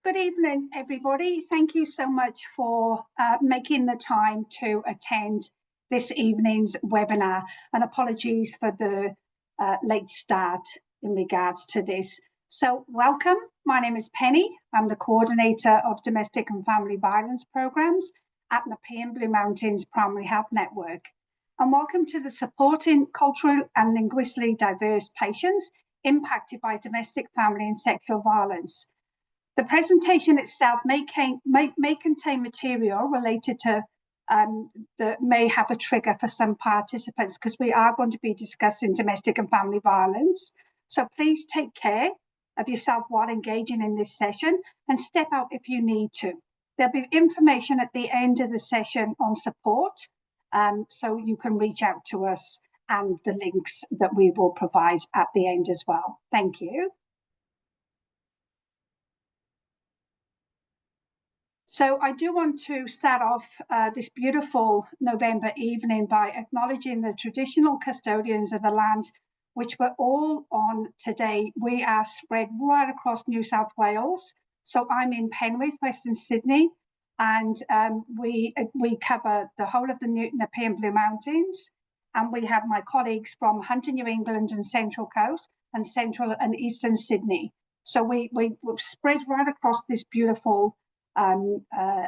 Good evening, everybody. Thank you so much for making the time to attend this evening's webinar, and apologies for the late start in regards to this. So welcome, my name is Penny. I'm the coordinator of domestic and family violence programs at Nepean Blue Mountains Primary Health Network. And welcome to the Supporting Cultural and Linguistically Diverse Patients Impacted by Domestic, Family and Sexual Violence. The presentation itself may contain material related to that may have a trigger for some participants, because we are going to be discussing domestic and family violence. So please take care of yourself while engaging in this session and step out if you need to. There'll be information at the end of the session on support, so you can reach out to us, and the links that we will provide at the end as well. Thank you. So I do want to start off this beautiful November evening by acknowledging the traditional custodians of the land which we're all on today. We are spread right across New South Wales. So I'm in Penrith, Western Sydney, and we cover the whole of the Nepean Blue Mountains. And we have my colleagues from Hunter, New England and Central Coast and Central and Eastern Sydney. So we're spread right across this beautiful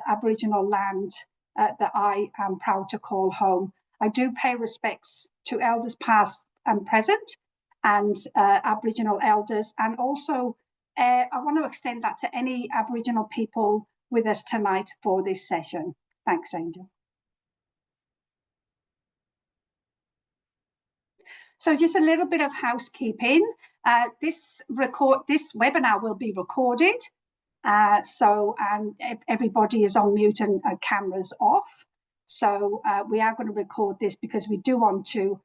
Aboriginal land that I am proud to call home. I do pay respects to elders past and present, and Aboriginal elders, and also I want to extend that to any Aboriginal people with us tonight for this session. Thanks, Angel. So just a little bit of housekeeping. This webinar will be recorded. Everybody is on mute and cameras off. So we are going to record this because we do want to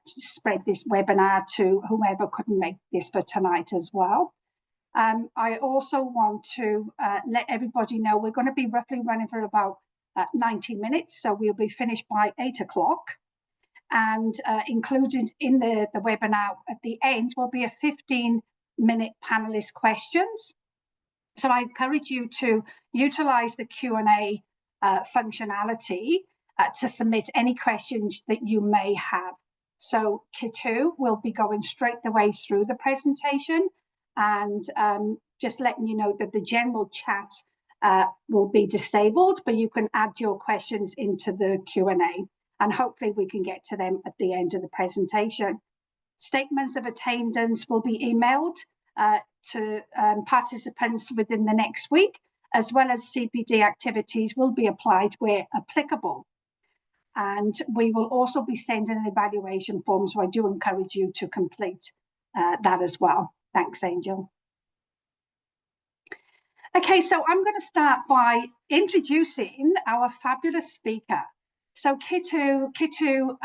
spread this webinar to whomever couldn't make this for tonight as well. I also want to let everybody know we're going to be roughly running for about 90 minutes. So we'll be finished by 8 o'clock. And included in the webinar at the end will be a 15-minute panelist questions. So I encourage you to utilize the Q&A functionality to submit any questions that you may have. So Kitu will be going straight the way through the presentation, and just letting you know that the general chat will be disabled, but you can add your questions into the Q&A, and hopefully we can get to them at the end of the presentation. Statements of attendance will be emailed to participants within the next week, as well as CPD activities will be applied where applicable. And we will also be sending an evaluation form, so I do encourage you to complete that as well. Thanks, Angel. Okay, so I'm going to start by introducing our fabulous speaker. So Kitu,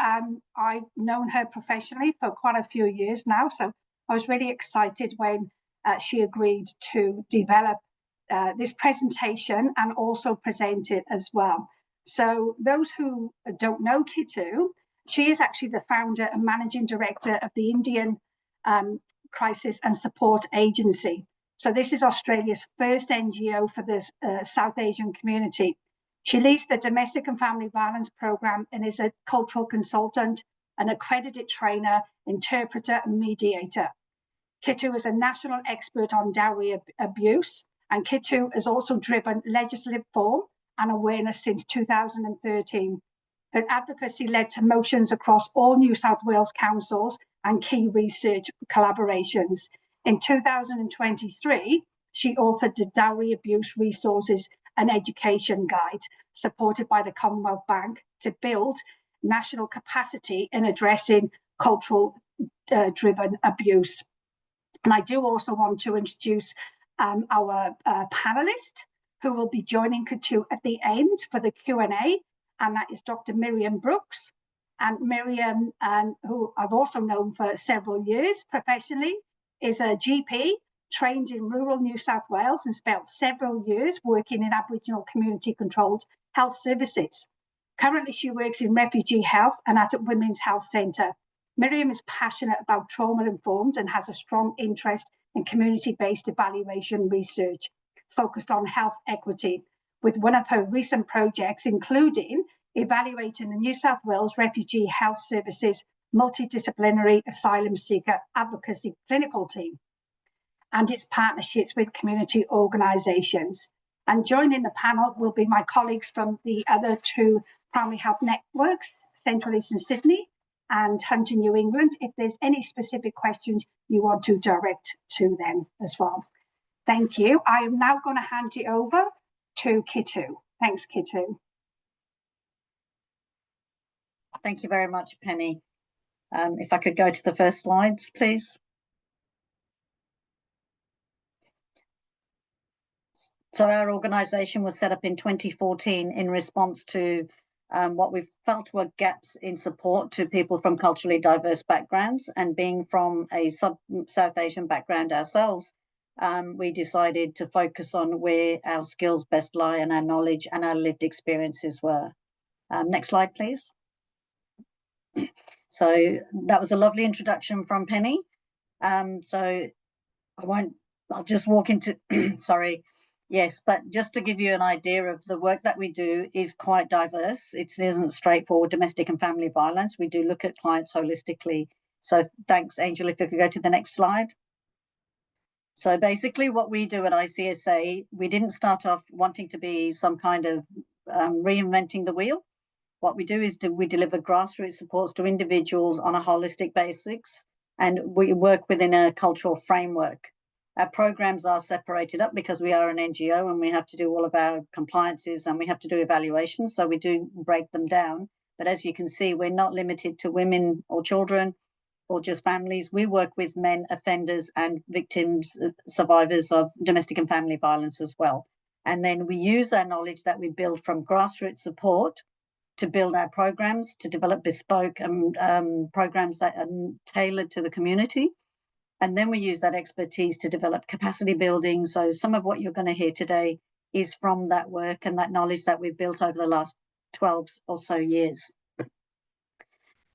I've known her professionally for quite a few years now, so I was really excited when she agreed to develop this presentation and also present it as well. So those who don't know Kitu, she is actually the founder and managing director of the Indian Crisis and Support Agency. So this is Australia's first NGO for the South Asian community. She leads the Domestic and Family Violence Program and is a cultural consultant, an accredited trainer, interpreter and mediator. Kitu is a national expert on dowry abuse, and Kitu has also driven legislative reform and awareness since 2013. Her advocacy led to motions across all New South Wales councils and key research collaborations. In 2023, she authored the Dowry Abuse Resources and Education Guide, supported by the Commonwealth Bank, to build national capacity in addressing cultural driven abuse. And I do also want to introduce our panelist who will be joining Kitu at the end for the Q&A, and that is Dr. Miriam Brooks. And Miriam, who I've also known for several years professionally, is a GP trained in rural New South Wales and spent several years working in Aboriginal community-controlled health services. Currently, she works in refugee health and at a women's health centre. Miriam is passionate about trauma-informed and has a strong interest in community-based evaluation research. focused on health equity, with one of her recent projects including evaluating the New South Wales Refugee Health Services multidisciplinary asylum seeker advocacy clinical team and its partnerships with community organisations. And joining the panel will be my colleagues from the other two primary health networks, Central Eastern Sydney and Hunter New England, if there's any specific questions you want to direct to them as well. Thank you. I am now going to hand you over to Kitu. Thanks, Kitu. Thank you very much, Penny. If I could go to the first slides, please. So our organisation was set up in 2014 in response to what we felt were gaps in support to people from culturally diverse backgrounds, and being from a South Asian background ourselves, we decided to focus on where our skills best lie and our knowledge and our lived experiences were. Next slide, please. So that was a lovely introduction from Penny. So I'll just walk into, sorry. Yes, but just to give you an idea of the work that we do is quite diverse. It isn't straightforward domestic and family violence. We do look at clients holistically. So thanks, Angel. If you could go to the next slide. So basically what we do at ICSA, we didn't start off wanting to be some kind of reinventing the wheel. What we do is we deliver grassroots supports to individuals on a holistic basis, and we work within a cultural framework. Our programs are separated up because we are an NGO and we have to do all of our compliances and we have to do evaluations, so we do break them down. But as you can see, we're not limited to women or children or just families. We work with men, offenders and victims, survivors of domestic and family violence as well. And then we use our knowledge that we build from grassroots support to build our programs, to develop bespoke programs that are tailored to the community. And then we use that expertise to develop capacity building. So some of what you're going to hear today is from that work and that knowledge that we've built over the last 12 or so years.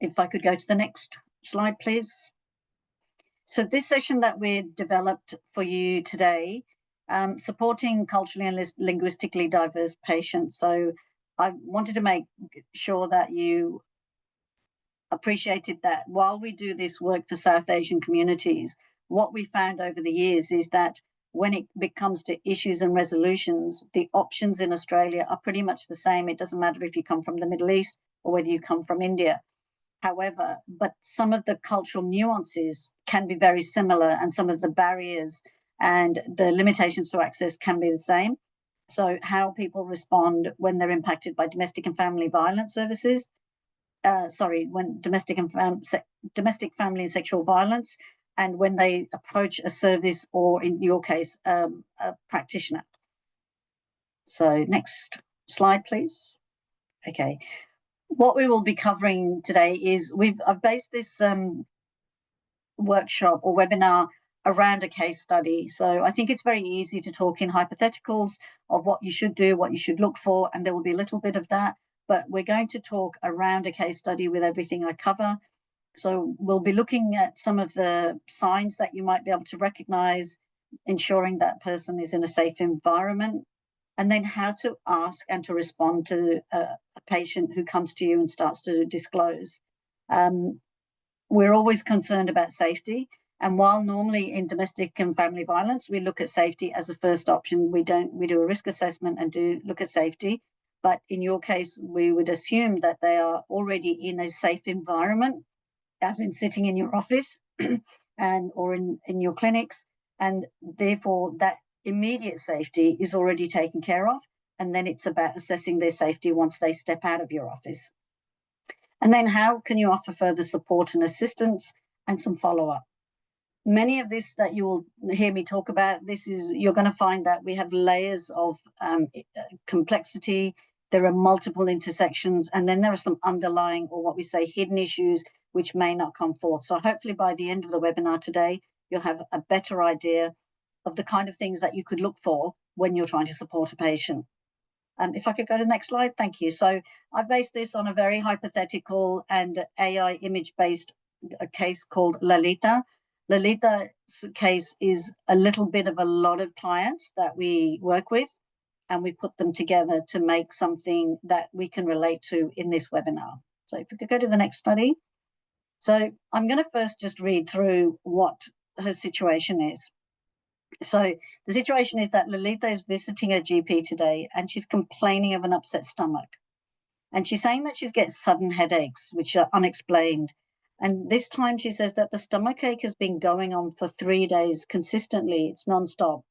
If I could go to the next slide, please. So this session that we developed for you today, supporting culturally and linguistically diverse patients. So I wanted to make sure that you appreciated that while we do this work for South Asian communities, what we found over the years is that when it comes to issues and resolutions, the options in Australia are pretty much the same. It doesn't matter if you come from the Middle East or whether you come from India. However, but some of the cultural nuances can be very similar, and some of the barriers and the limitations to access can be the same. So how people respond when they're impacted by domestic and family violence services, when domestic family and sexual violence, and when they approach a service or, in your case, a practitioner. So next slide, please. Okay. What we will be covering today is I've based this workshop or webinar around a case study. So I think it's very easy to talk in hypotheticals of what you should do, what you should look for, and there will be a little bit of that, but we're going to talk around a case study with everything I cover. So we'll be looking at some of the signs that you might be able to recognize, ensuring that person is in a safe environment, and then how to ask and to respond to a patient who comes to you and starts to disclose. We're always concerned about safety. And while normally in domestic and family violence, we look at safety as a first option, we do a risk assessment and do look at safety. But in your case, we would assume that they are already in a safe environment, as in sitting in your office or in your clinics. And therefore, that immediate safety is already taken care of. And then it's about assessing their safety once they step out of your office. And then how can you offer further support and assistance and some follow-up? Many of this that you will hear me talk about, you're going to find that we have layers of complexity. There are multiple intersections, and then there are some underlying, or what we say, hidden issues, which may not come forth. So hopefully by the end of the webinar today, you'll have a better idea of the kind of things that you could look for when you're trying to support a patient. If I could go to the next slide, thank you. So I've based this on a very hypothetical and AI image-based case called Lalita. Lolita's case is a little bit of a lot of clients that we work with, and we put them together to make something that we can relate to in this webinar. So if we could go to the next study. So I'm going to first just read through what her situation is. So the situation is that Lolita is visiting her GP today, and she's complaining of an upset stomach. And she's saying that she's getting sudden headaches, which are unexplained. And this time she says that the stomach ache has been going on for 3 days consistently. It's nonstop.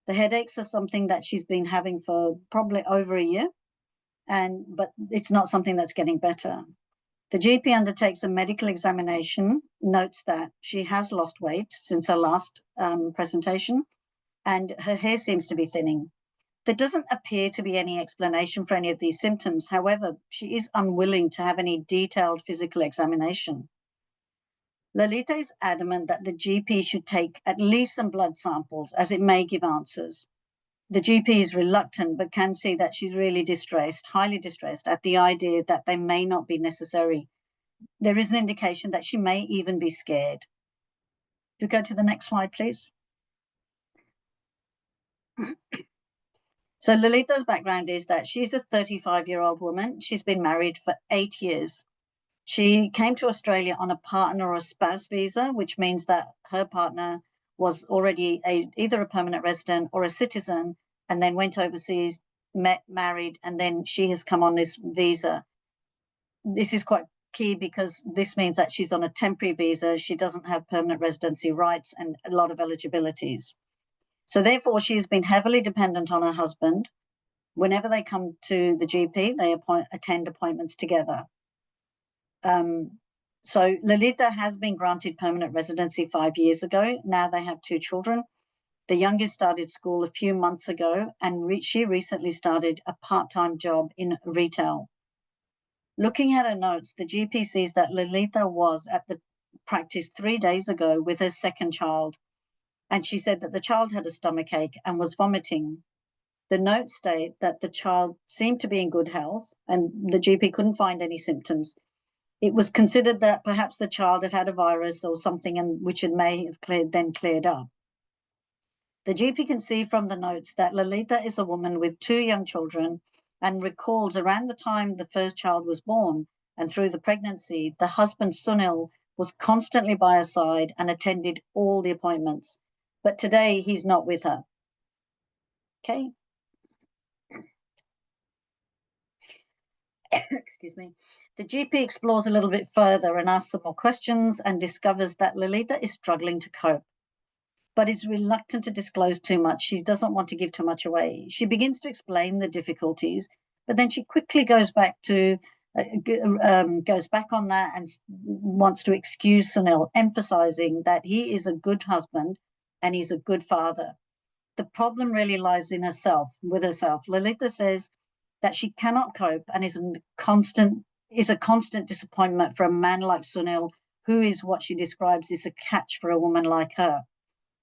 The headaches are something that she's been having for probably over a year, but it's not something that's getting better. The GP undertakes a medical examination, notes that she has lost weight since her last presentation, and her hair seems to be thinning. There doesn't appear to be any explanation for any of these symptoms. However, she is unwilling to have any detailed physical examination. Lolita is adamant that the GP should take at least some blood samples, as it may give answers. The GP is reluctant, but can see that she's really distressed, highly distressed, at the idea that they may not be necessary. There is an indication that she may even be scared. Do you go to the next slide, please? So Lolita's background is that she's a 35-year-old woman. She's been married for 8 years. She came to Australia on a partner or spouse visa, which means that her partner was already either a permanent resident or a citizen, and then went overseas, met, married, and then she has come on this visa. This is quite key because this means that she's on a temporary visa. She doesn't have permanent residency rights and a lot of eligibilities. So therefore, she's been heavily dependent on her husband. Whenever they come to the GP, they attend appointments together. So Lolita has been granted permanent residency 5 years ago. Now they have 2 children. The youngest started school a few months ago, and she recently started a part-time job in retail. Looking at her notes, the GP sees that Lolita was at the practice 3 days ago with her second child, and she said that the child had a stomach ache and was vomiting. The notes state that the child seemed to be in good health, and the GP couldn't find any symptoms. It was considered that perhaps the child had a virus or something, and which it may have cleared up. The GP can see from the notes that Lolita is a woman with 2 young children, and recalls around the time the first child was born and through the pregnancy, the husband Sunil was constantly by her side and attended all the appointments. But today he's not with her. Okay. Excuse me. The GP explores a little bit further and asks some more questions and discovers that Lolita is struggling to cope, but is reluctant to disclose too much. She doesn't want to give too much away. She begins to explain the difficulties, but then she quickly goes back on that and wants to excuse Sunil, emphasizing that he is a good husband and he's a good father. The problem really lies in herself, with herself. Lolita says that she cannot cope and is a constant disappointment for a man like Sunil, who is what she describes as a catch for a woman like her.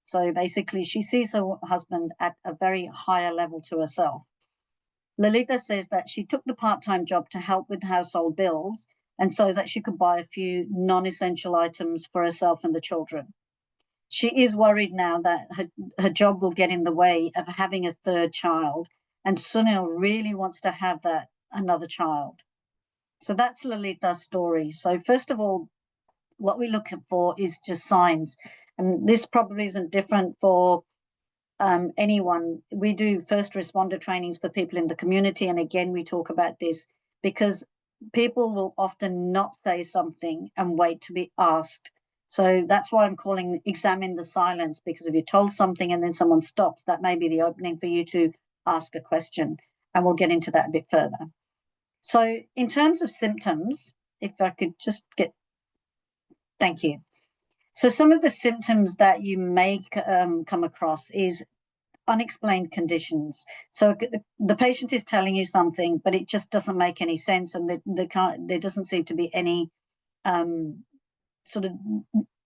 So basically, she sees her husband at a very higher level to herself. Lolita says that she took the part-time job to help with household bills, and so that she could buy a few non-essential items for herself and the children. She is worried now that her job will get in the way of having a 3rd child, and Sunil really wants to have another child. So that's Lolita's story. So first of all, what we're looking for is just signs. And this probably isn't different for anyone. We do first responder trainings for people in the community. And again, we talk about this because people will often not say something and wait to be asked. So that's why I'm calling examine the silence, because if you're told something and then someone stops, that may be the opening for you to ask a question. And we'll get into that a bit further. So in terms of symptoms, if I could just thank you. So some of the symptoms that you may come across is unexplained conditions. So the patient is telling you something, but it just doesn't make any sense, and there doesn't seem to be any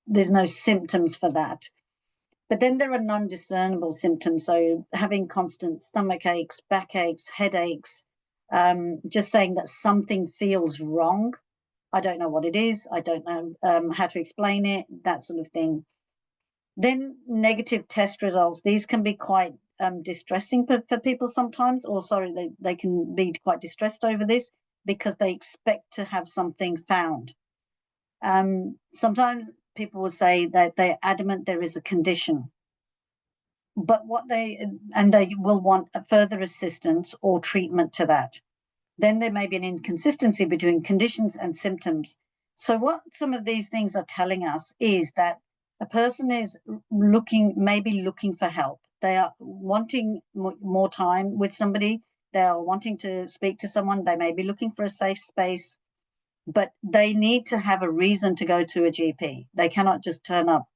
there's no symptoms for that. But then there are non-discernible symptoms. So having constant stomach aches, backaches, headaches, just saying that something feels wrong. I don't know what it is. I don't know how to explain it, that sort of thing. Then negative test results. These can be quite distressing for people sometimes, or sorry, they can be quite distressed over this because they expect to have something found. Sometimes people will say that they're adamant there is a condition, but they will want a further assistance or treatment to that. Then there may be an inconsistency between conditions and symptoms. So what some of these things are telling us is that a person is maybe looking for help. They are wanting more time with somebody. They are wanting to speak to someone. They may be looking for a safe space, but they need to have a reason to go to a GP. They cannot just turn up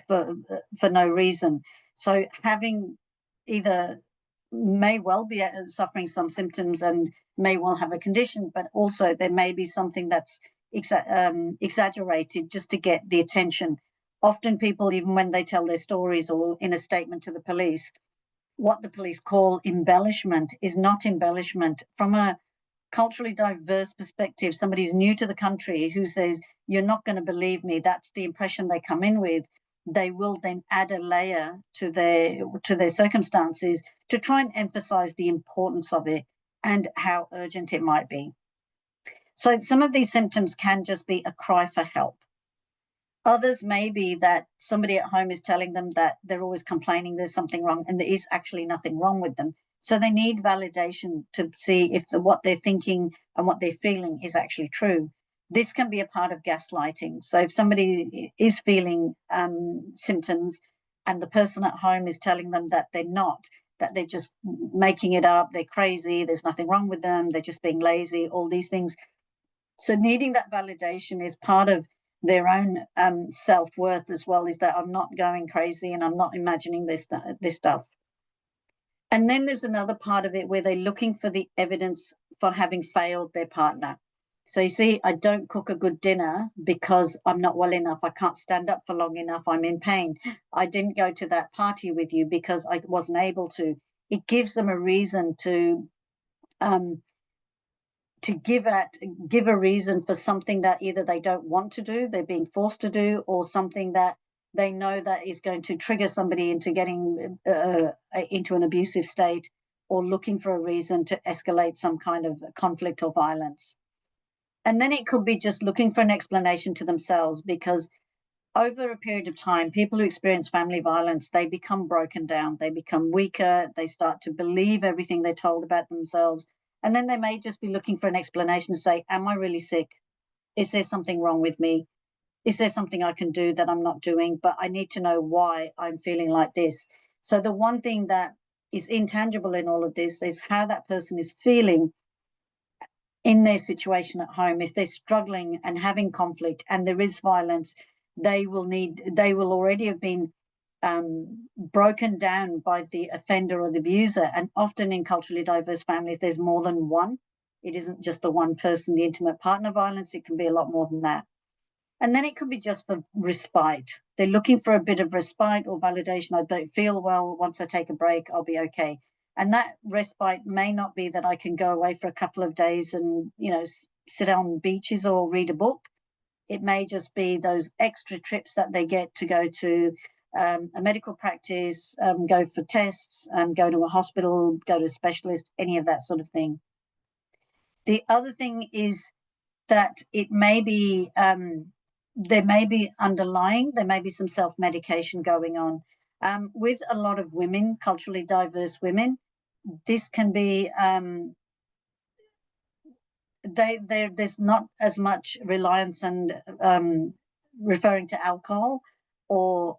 for no reason. So having either may well be suffering some symptoms and may well have a condition, but also there may be something that's exaggerated just to get the attention. Often people, even when they tell their stories or in a statement to the police, what the police call embellishment is not embellishment. From a culturally diverse perspective, somebody who's new to the country who says, you're not going to believe me, that's the impression they come in with, they will then add a layer to their circumstances to try and emphasize the importance of it and how urgent it might be. So some of these symptoms can just be a cry for help. Others may be that somebody at home is telling them that they're always complaining there's something wrong, and there is actually nothing wrong with them. So they need validation to see if what they're thinking and what they're feeling is actually true. This can be a part of gaslighting. So if somebody is feeling symptoms and the person at home is telling them that they're not, that they're just making it up, they're crazy, there's nothing wrong with them, they're just being lazy, all these things. So needing that validation is part of their own self-worth as well, is that I'm not going crazy and I'm not imagining this stuff. And then there's another part of it where they're looking for the evidence for having failed their partner. So you see, I don't cook a good dinner because I'm not well enough. I can't stand up for long enough. I'm in pain. I didn't go to that party with you because I wasn't able to. It gives them a reason to give a reason for something that either they don't want to do, they're being forced to do, or something that they know that is going to trigger somebody into getting into an abusive state, or looking for a reason to escalate some kind of conflict or violence. And then it could be just looking for an explanation to themselves, because over a period of time, people who experience family violence, they become broken down, they become weaker, they start to believe everything they're told about themselves. And then they may just be looking for an explanation to say, am I really sick? Is there something wrong with me? Is there something I can do that I'm not doing? But I need to know why I'm feeling like this. So the one thing that is intangible in all of this is how that person is feeling in their situation at home. If they're struggling and having conflict and there is violence, they will already have been broken down by the offender or the abuser. And often in culturally diverse families, there's more than one. It isn't just the one person, the intimate partner violence. It can be a lot more than that. And then it could be just for respite. They're looking for a bit of respite or validation. I don't feel well. Once I take a break, I'll be okay. And that respite may not be that I can go away for a couple of days and, sit on beaches or read a book. It may just be those extra trips that they get to go to a medical practice, go for tests, go to a hospital, go to a specialist, any of that sort of thing. The other thing is that it may be, there may be some self-medication going on. With a lot of women, culturally diverse women, this can be, there's not as much reliance and referring to alcohol or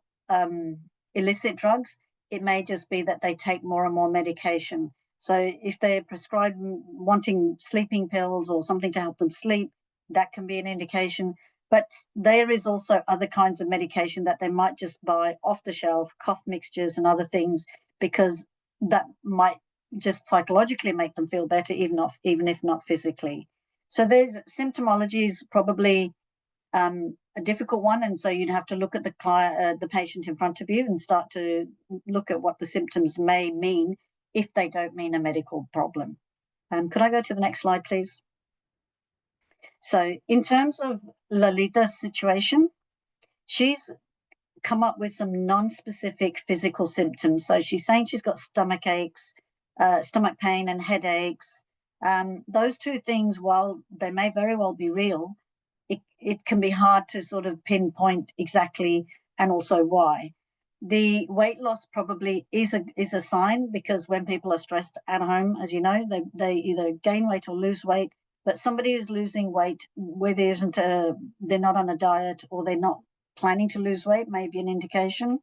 illicit drugs. It may just be that they take more and more medication. So if they're prescribed wanting sleeping pills or something to help them sleep, that can be an indication. But there is also other kinds of medication that they might just buy off the shelf, cough mixtures and other things, because that might just psychologically make them feel better, even if not physically. So there's symptomology is probably a difficult one, and so you'd have to look at the patient in front of you and start to look at what the symptoms may mean if they don't mean a medical problem. Could I go to the next slide, please? So in terms of Lalita's situation, she's come up with some non-specific physical symptoms. So she's saying she's got stomach aches, stomach pain and headaches. Those two things, while they may very well be real, it can be hard to sort of pinpoint exactly and also why. The weight loss probably is a sign, because when people are stressed at home, as you know, they either gain weight or lose weight. But somebody who's losing weight, where they're not on a diet or they're not planning to lose weight, may be an indication.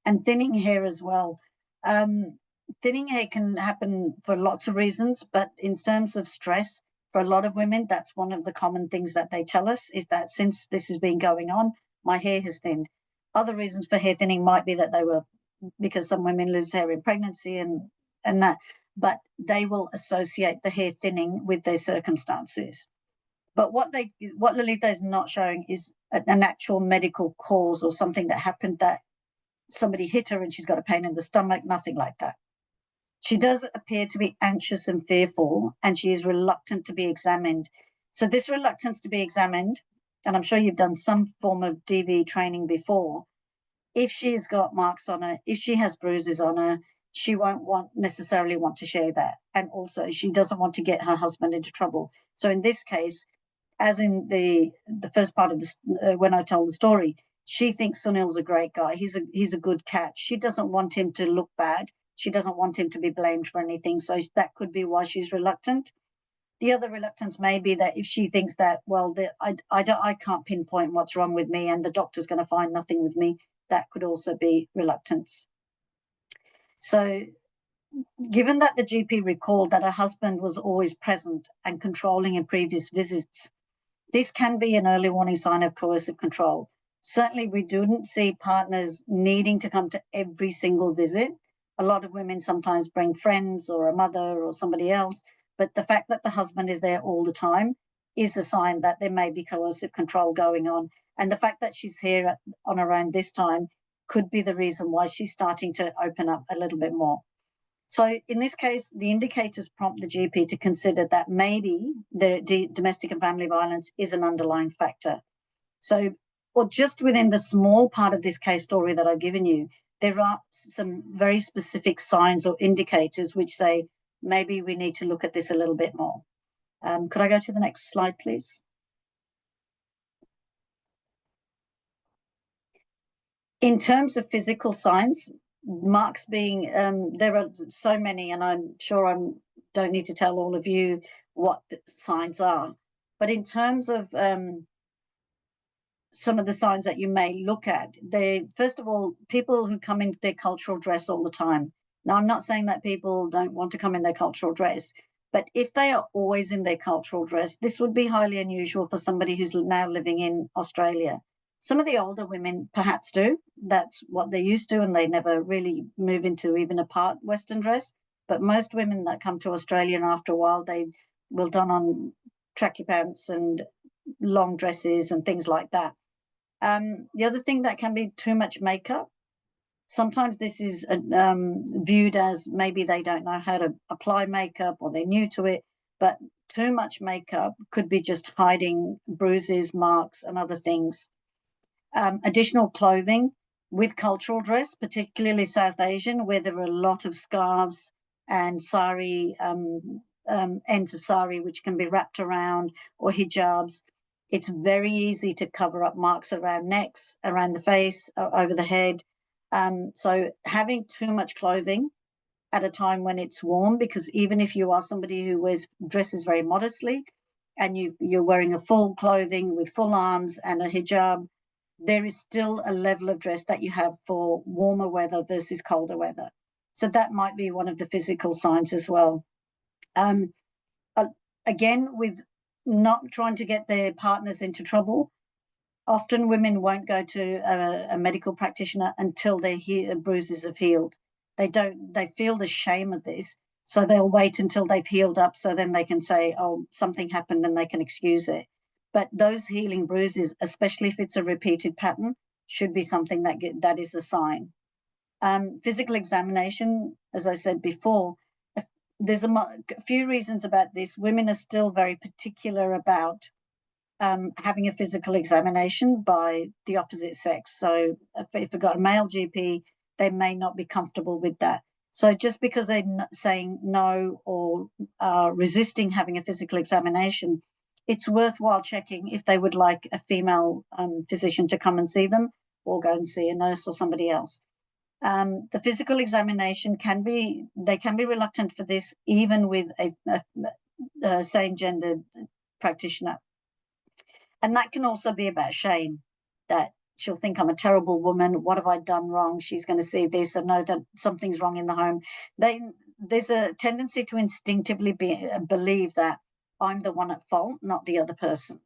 And thinning hair as well. Thinning hair can happen for lots of reasons, but in terms of stress, for a lot of women, that's one of the common things that they tell us, is that since this has been going on, my hair has thinned. Other reasons for hair thinning might be that because some women lose hair in pregnancy and that, but they will associate the hair thinning with their circumstances. But what Lolita is not showing is an actual medical cause or something that happened, that somebody hit her and she's got a pain in the stomach, nothing like that. She does appear to be anxious and fearful, and she is reluctant to be examined. So this reluctance to be examined, and I'm sure you've done some form of DV training before, if she's got marks on her, if she has bruises on her, she won't necessarily want to share that. And also she doesn't want to get her husband into trouble. So in this case, as in the first part of this, when I told the story, she thinks Sunil's a great guy. He's a good catch. She doesn't want him to look bad. She doesn't want him to be blamed for anything. So that could be why she's reluctant. The other reluctance may be that if she thinks that, well, I can't pinpoint what's wrong with me and the doctor's going to find nothing with me, that could also be reluctance. So given that the GP recalled that her husband was always present and controlling in previous visits, this can be an early warning sign of coercive control. Certainly, we don't see partners needing to come to every single visit. A lot of women sometimes bring friends or a mother or somebody else, but the fact that the husband is there all the time is a sign that there may be coercive control going on. And the fact that she's here on her own this time could be the reason why she's starting to open up a little bit more. So in this case, the indicators prompt the GP to consider that maybe the domestic and family violence is an underlying factor. So, or just within the small part of this case story that I've given you, there are some very specific signs or indicators which say maybe we need to look at this a little bit more. Could I go to the next slide, please? In terms of physical signs, marks being, there are so many, and I'm sure I don't need to tell all of you what the signs are. But in terms of some of the signs that you may look at, first of all, people who come in their cultural dress all the time. Now, I'm not saying that people don't want to come in their cultural dress, but if they are always in their cultural dress, this would be highly unusual for somebody who's now living in Australia. Some of the older women perhaps do. That's what they're used to, and they never really move into even a part Western dress. But most women that come to Australia, and after a while, they will don on tracky pants and long dresses and things like that. The other thing that can be too much makeup. Sometimes this is viewed as maybe they don't know how to apply makeup or they're new to it, but too much makeup could be just hiding bruises, marks, and other things. Additional clothing with cultural dress, particularly South Asian, where there are a lot of scarves and sari, ends of sari, which can be wrapped around, or hijabs. It's very easy to cover up marks around necks, around the face, over the head. So having too much clothing at a time when it's warm, because even if you are somebody who dresses very modestly and you're wearing a full clothing with full arms and a hijab, there is still a level of dress that you have for warmer weather versus colder weather. So that might be one of the physical signs as well. Again, with not trying to get their partners into trouble, often women won't go to a medical practitioner until their bruises have healed. They feel the shame of this, so they'll wait until they've healed up, so then they can say, oh, something happened, and they can excuse it. But those healing bruises, especially if it's a repeated pattern, should be something that is a sign. Physical examination, as I said before, there's a few reasons about this. Women are still very particular about having a physical examination by the opposite sex. So if they've got a male GP, they may not be comfortable with that. So just because they're saying no or resisting having a physical examination, it's worthwhile checking if they would like a female physician to come and see them, or go and see a nurse or somebody else. The physical examination they can be reluctant for this, even with a same-gendered practitioner. And that can also be about shame, that she'll think I'm a terrible woman. What have I done wrong? She's going to see this and know that something's wrong in the home. There's a tendency to instinctively believe that I'm the one at fault, not the other person.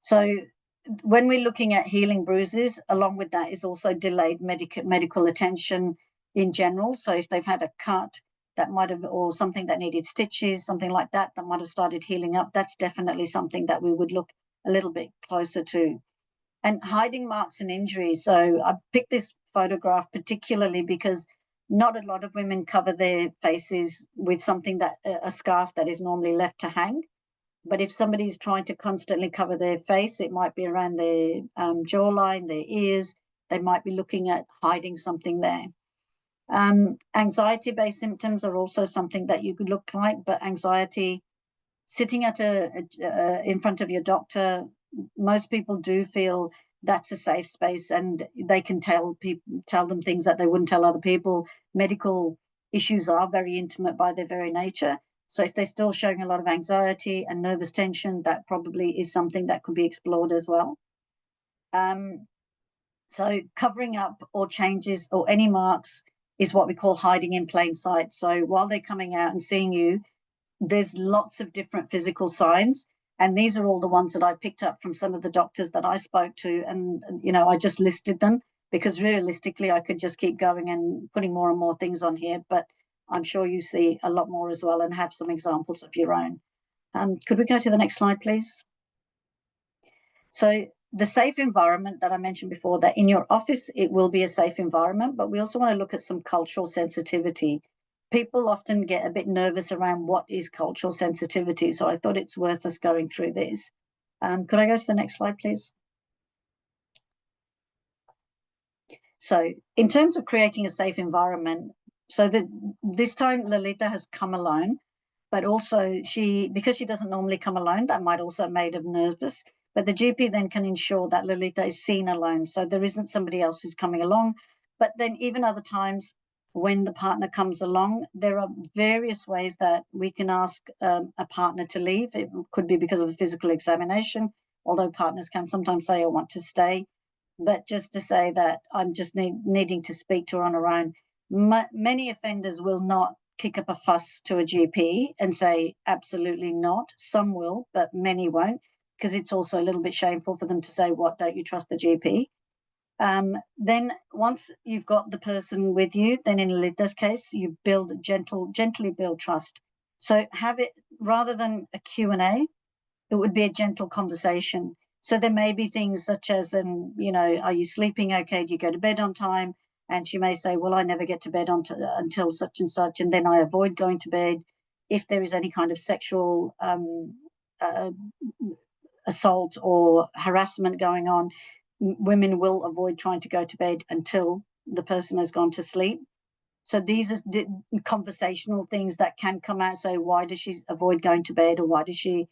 So when we're looking at healing bruises, along with that is also delayed medical attention in general. So if they've had a cut that might have, or something that needed stitches, something like that, that might have started healing up, that's definitely something that we would look a little bit closer to. And hiding marks and injuries. So I picked this photograph particularly because not a lot of women cover their faces with something that, a scarf that is normally left to hang. But if somebody's trying to constantly cover their face, it might be around their jawline, their ears. They might be looking at hiding something there. Anxiety-based symptoms are also something that you could look like, but anxiety, sitting at in front of your doctor, most people do feel that's a safe space, and they can tell them things that they wouldn't tell other people. Medical issues are very intimate by their very nature. So if they're still showing a lot of anxiety and nervous tension, that probably is something that could be explored as well. So covering up or changes or any marks is what we call hiding in plain sight. So while they're coming out and seeing you, there's lots of different physical signs. And these are all the ones that I picked up from some of the doctors that I spoke to. And, I just listed them because realistically, I could just keep going and putting more and more things on here. But I'm sure you see a lot more as well and have some examples of your own. Could we go to the next slide, please? So the safe environment that I mentioned before, that in your office, it will be a safe environment, but we also want to look at some cultural sensitivity. People often get a bit nervous around what is cultural sensitivity. So I thought it's worth us going through this. Could I go to the next slide, please? So in terms of creating a safe environment, so that this time Lolita has come alone, but also because she doesn't normally come alone, that might also have made her nervous. But the GP then can ensure that Lolita is seen alone. So there isn't somebody else who's coming along. But then even other times when the partner comes along, there are various ways that we can ask a partner to leave. It could be because of a physical examination, although partners can sometimes say, I want to stay. But just to say that I'm just needing to speak to her on her own. Many offenders will not kick up a fuss to a GP and say, absolutely not. Some will, but many won't, because it's also a little bit shameful for them to say, what, don't you trust the GP? Then once you've got the person with you, then in this case, you gently build trust. So have it, rather than a Q&A, it would be a gentle conversation. So there may be things such as, are you sleeping okay? Do you go to bed on time? And she may say, well, I never get to bed until such and such, and then I avoid going to bed. If there is any kind of sexual assault or harassment going on, women will avoid trying to go to bed until the person has gone to sleep. So these are conversational things that can come out. So why does she avoid going to bed, or why does she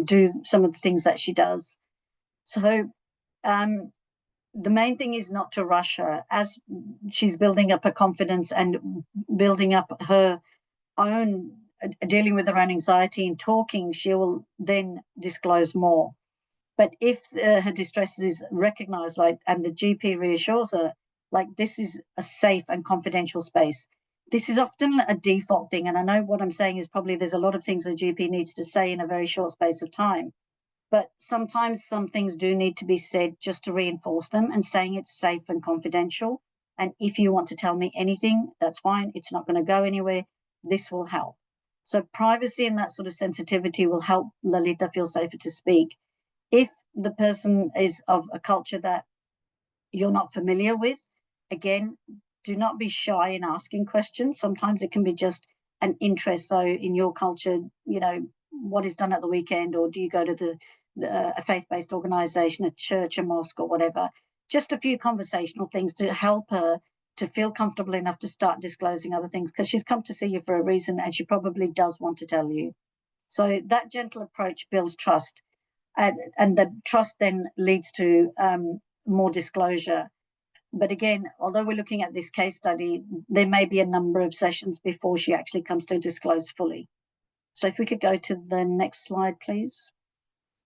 do some of the things that she does? So the main thing is not to rush her. As she's building up her confidence and building up her own, dealing with her own anxiety and talking, she will then disclose more. But if her distress is recognized, and the GP reassures her, this is a safe and confidential space. This is often a default thing. And I know what I'm saying is probably there's a lot of things the GP needs to say in a very short space of time. But sometimes some things do need to be said just to reinforce them, and saying it's safe and confidential. And if you want to tell me anything, that's fine. It's not going to go anywhere. This will help. So privacy and that sort of sensitivity will help Lolita feel safer to speak. If the person is of a culture that you're not familiar with, again, do not be shy in asking questions. Sometimes it can be just an interest. So in your culture, what is done at the weekend, or do you go to a faith-based organization, a church, a mosque, or whatever. Just a few conversational things to help her to feel comfortable enough to start disclosing other things, because she's come to see you for a reason and she probably does want to tell you. So that gentle approach builds trust, and the trust then leads to more disclosure. But again, although we're looking at this case study, there may be a number of sessions before she actually comes to disclose fully. So if we could go to the next slide, please.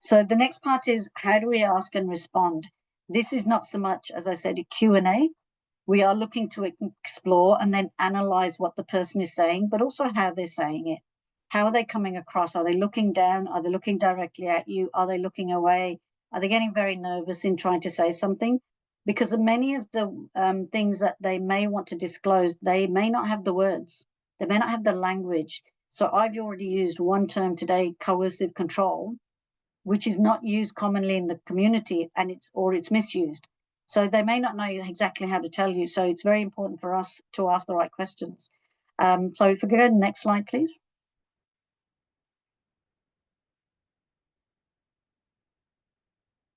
So the next part is, how do we ask and respond? This is not so much, as I said, a Q&A. We are looking to explore and then analyze what the person is saying, but also how they're saying it. How are they coming across? Are they looking down? Are they looking directly at you? Are they looking away? Are they getting very nervous in trying to say something? Because many of the things that they may want to disclose, they may not have the words. They may not have the language. So I've already used one term today, coercive control, which is not used commonly in the community, and it's misused. So they may not know exactly how to tell you. So it's very important for us to ask the right questions. So if we go to the next slide, please.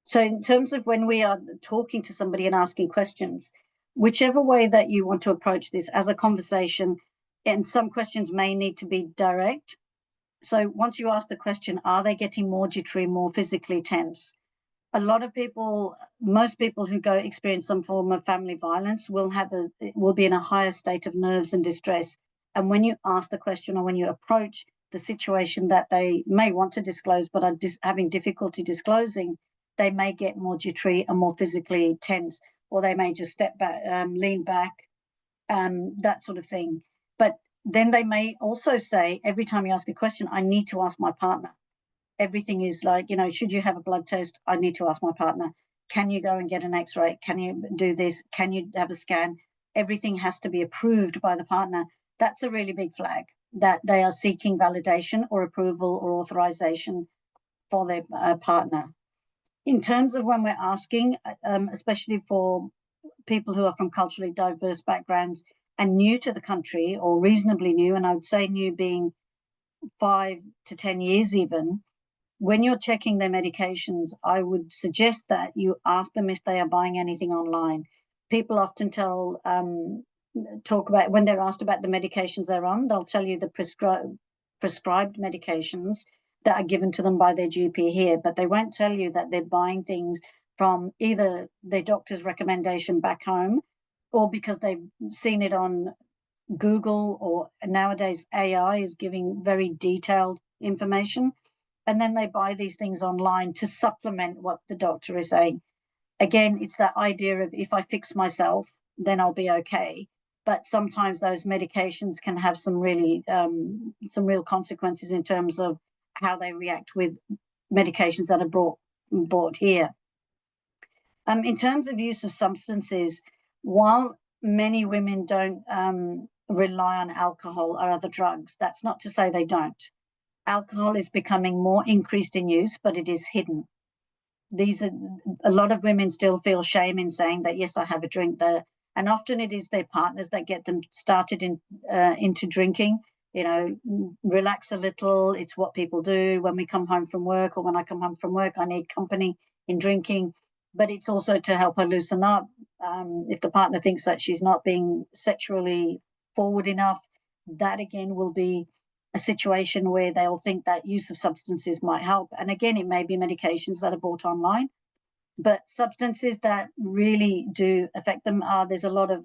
So in terms of when we are talking to somebody and asking questions, whichever way that you want to approach this as a conversation, and some questions may need to be direct. So once you ask the question, are they getting more jittery, more physically tense? A lot of people, most people who go experience some form of family violence will be in a higher state of nerves and distress. And when you ask the question, or when you approach the situation that they may want to disclose but are having difficulty disclosing, they may get more jittery and more physically tense, or they may just step back, lean back, that sort of thing. But then they may also say, every time you ask a question, I need to ask my partner. Everything is like, should you have a blood test? I need to ask my partner. Can you go and get an x-ray? Can you do this? Can you have a scan? Everything has to be approved by the partner. That's a really big flag, that they are seeking validation or approval or authorization for their partner. In terms of when we're asking, especially for people who are from culturally diverse backgrounds and new to the country, or reasonably new, and I would say new being 5 to 10 years even, when you're checking their medications, I would suggest that you ask them if they are buying anything online. People often talk about, when they're asked about the medications they're on, they'll tell you the prescribed medications that are given to them by their GP here, but they won't tell you that they're buying things from either their doctor's recommendation back home, or because they've seen it on Google, or nowadays AI is giving very detailed information. And then they buy these things online to supplement what the doctor is saying. Again, it's that idea of, if I fix myself, then I'll be okay. But sometimes those medications can have some real consequences in terms of how they react with medications that are bought here. In terms of use of substances, while many women don't rely on alcohol or other drugs, that's not to say they don't. Alcohol is becoming more increased in use, but it is hidden. A lot of women still feel shame in saying that, yes, I have a drink there. And often it is their partners that get them started into drinking. Relax a little. It's what people do when we come home from work, or when I come home from work, I need company in drinking. But it's also to help her loosen up. If the partner thinks that she's not being sexually forward enough, that again will be a situation where they'll think that use of substances might help. And again, it may be medications that are bought online. But substances that really do affect them there's a lot of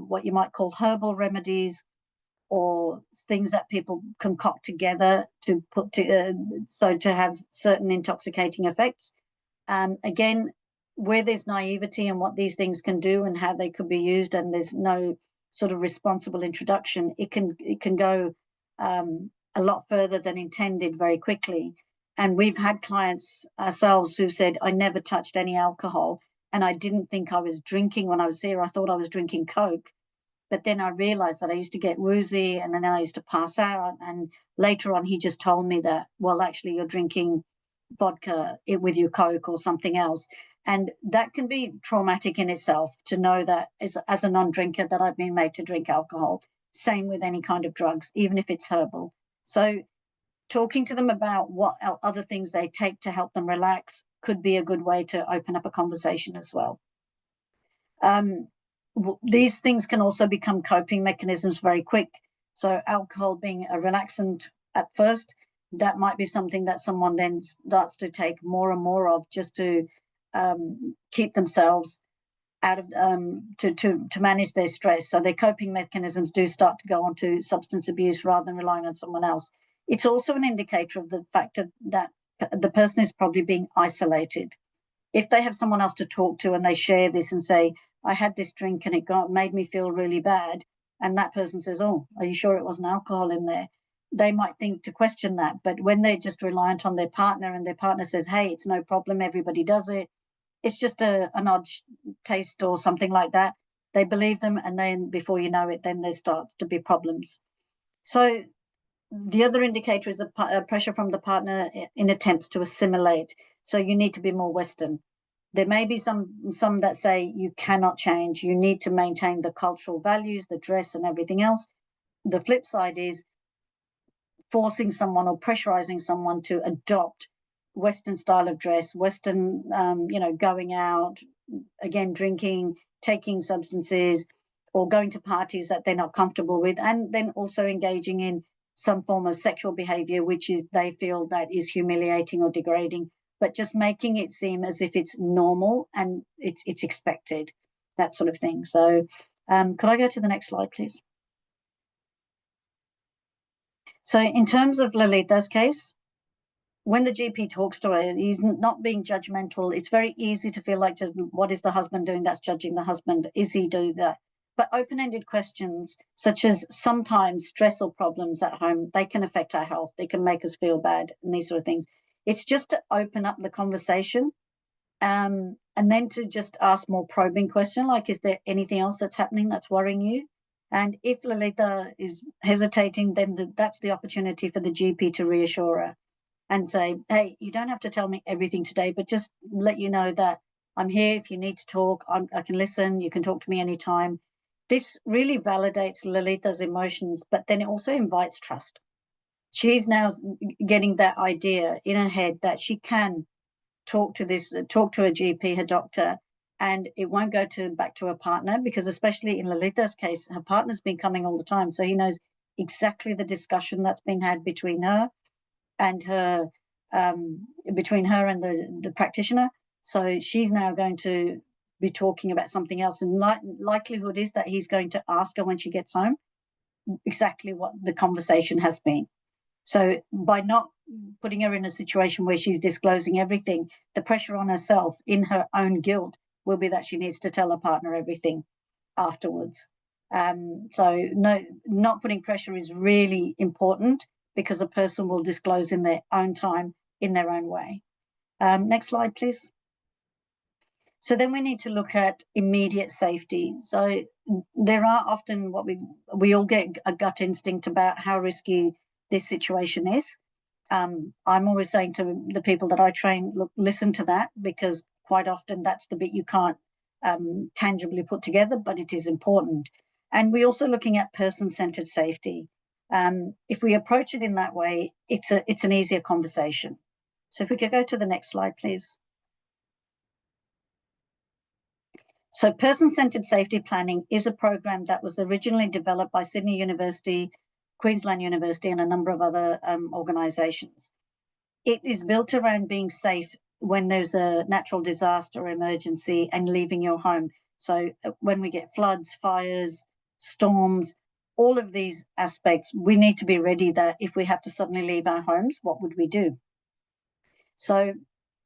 what you might call herbal remedies, or things that people concoct together to to have certain intoxicating effects. Again, where there's naivety in what these things can do and how they could be used, and there's no sort of responsible introduction, it can go a lot further than intended very quickly. And we've had clients ourselves who said, I never touched any alcohol, and I didn't think I was drinking when I was there. I thought I was drinking Coke. But then I realized that I used to get woozy, and then I used to pass out. And later on, he just told me that, well, actually, you're drinking vodka with your Coke or something else. And that can be traumatic in itself, to know that as a non-drinker that I've been made to drink alcohol. Same with any kind of drugs, even if it's herbal. So talking to them about what other things they take to help them relax could be a good way to open up a conversation as well. These things can also become coping mechanisms very quick. So alcohol being a relaxant at first, that might be something that someone then starts to take more and more of, just to keep themselves out of to manage their stress. So their coping mechanisms do start to go on to substance abuse rather than relying on someone else. It's also an indicator of the fact that the person is probably being isolated. If they have someone else to talk to and they share this and say, I had this drink and it made me feel really bad, and that person says, oh, are you sure it wasn't alcohol in there? They might think to question that. But when they're just reliant on their partner and their partner says, hey, it's no problem, everybody does it, it's just an odd taste or something like that, they believe them, and then before you know it, then there starts to be problems. So the other indicator is a pressure from the partner in attempts to assimilate. So you need to be more Western. There may be some that say you cannot change, you need to maintain the cultural values, the dress and everything else. The flip side is forcing someone or pressurizing someone to adopt Western style of dress, Western, going out, again, drinking, taking substances, or going to parties that they're not comfortable with, and then also engaging in some form of sexual behavior, which is they feel that is humiliating or degrading, but just making it seem as if it's normal and it's expected, that sort of thing. So could I go to the next slide, please? So in terms of Lolita's case, when the GP talks to her, he's not being judgmental. It's very easy to feel like, what is the husband doing? That's judging the husband. Is he doing that? But open-ended questions, such as sometimes stress or problems at home, they can affect our health. They can make us feel bad and these sort of things. It's just to open up the conversation, and then to just ask more probing questions, like, is there anything else that's happening that's worrying you? And if Lolita is hesitating, then that's the opportunity for the GP to reassure her and say, hey, you don't have to tell me everything today, but just let you know that I'm here. If you need to talk, I can listen. You can talk to me anytime. This really validates Lolita's emotions, but then it also invites trust. She's now getting that idea in her head that she can talk to a GP, her doctor, and it won't go back to her partner, because especially in Lolita's case, her partner's been coming all the time. So he knows exactly the discussion that's been had between her and the practitioner. So she's now going to be talking about something else, and likelihood is that he's going to ask her when she gets home exactly what the conversation has been. So by not putting her in a situation where she's disclosing everything, the pressure on herself in her own guilt will be that she needs to tell her partner everything afterwards. So no, not putting pressure is really important, because a person will disclose in their own time, in their own way. Next slide, please. So then we need to look at immediate safety. So there are often what we all get a gut instinct about how risky this situation is. I'm always saying to the people that I train, look, listen to that, because quite often that's the bit you can't tangibly put together, but it is important. And we're also looking at person-centered safety. If we approach it in that way, it's an easier conversation. So if we could go to the next slide, please. So person-centered safety planning is a program that was originally developed by Sydney University, Queensland University, and a number of other organisations. It is built around being safe when there's a natural disaster or emergency and leaving your home. So when we get floods, fires, storms, all of these aspects, we need to be ready that if we have to suddenly leave our homes, what would we do? So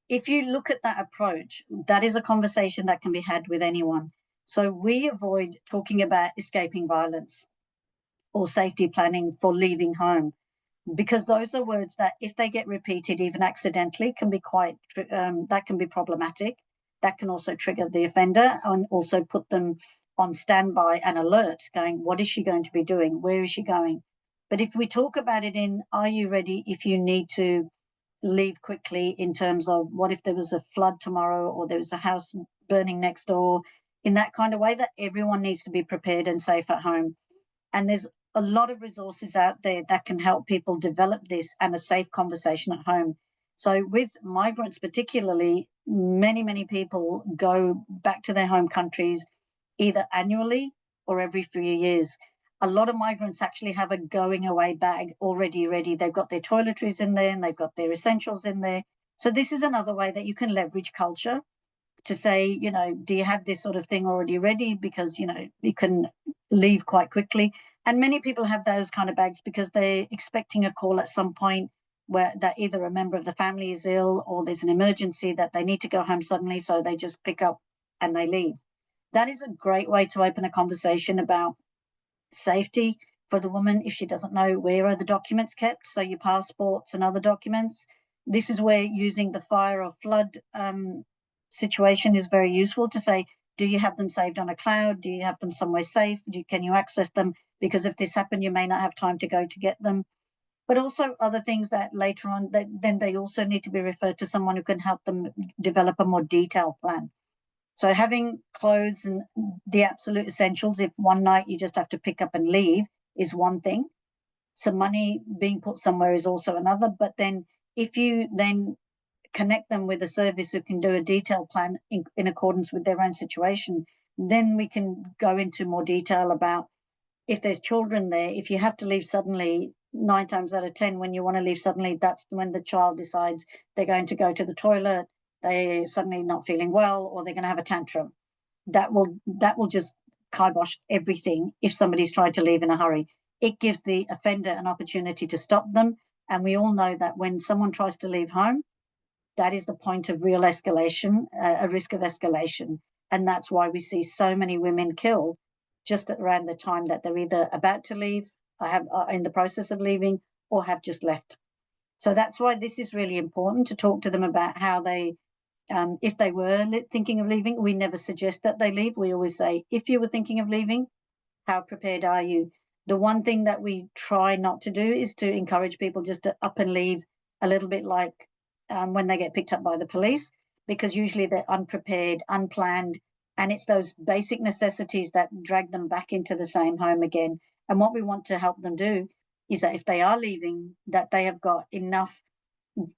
if you look at that approach, that is a conversation that can be had with anyone. So we avoid talking about escaping violence or safety planning for leaving home, because those are words that, if they get repeated even accidentally, can be that can be problematic. That can also trigger the offender and also put them on standby and alert, going, what is she going to be doing? Where is she going? But if we talk about it in, are you ready if you need to leave quickly, in terms of what if there was a flood tomorrow or there was a house burning next door, in that kind of way, that everyone needs to be prepared and safe at home. And there's a lot of resources out there that can help people develop this and a safe conversation at home. So with migrants particularly, many people go back to their home countries either annually or every few years. A lot of migrants actually have a going away bag already ready. They've got their toiletries in there and they've got their essentials in there. So this is another way that you can leverage culture to say, you know, do you have this sort of thing already ready? Because, you know, you can leave quite quickly. And many people have those kind of bags because they're expecting a call at some point where that either a member of the family is ill or there's an emergency that they need to go home suddenly. So they just pick up and they leave. That is a great way to open a conversation about safety for the woman if she doesn't know where are the documents kept. So your passports and other documents. This is where using the fire or flood situation is very useful to say, do you have them saved on a cloud? Do you have them somewhere safe? Can you access them? Because if this happened, you may not have time to go to get them. But also other things that later on, then they also need to be referred to someone who can help them develop a more detailed plan. So having clothes and the absolute essentials, if one night you just have to pick up and leave, is one thing. Some money being put somewhere is also another. But then if you then connect them with a service who can do a detailed plan in accordance with their own situation, then we can go into more detail about if there's children there, if you have to leave suddenly, 9 times out of 10, when you want to leave suddenly, that's when the child decides they're going to go to the toilet, they're suddenly not feeling well, or they're going to have a tantrum. That will just kibosh everything if somebody's trying to leave in a hurry. It gives the offender an opportunity to stop them. And we all know that when someone tries to leave home, that is the point of real escalation, a risk of escalation. And that's why we see so many women killed just around the time that they're either about to leave, are in the process of leaving, or have just left. So that's why this is really important to talk to them about how they, if they were thinking of leaving, we never suggest that they leave. We always say, if you were thinking of leaving, how prepared are you? The one thing that we try not to do is to encourage people just to up and leave a little bit like when they get picked up by the police, because usually they're unprepared, unplanned, and it's those basic necessities that drag them back into the same home again. And what we want to help them do is that if they are leaving, that they have got enough,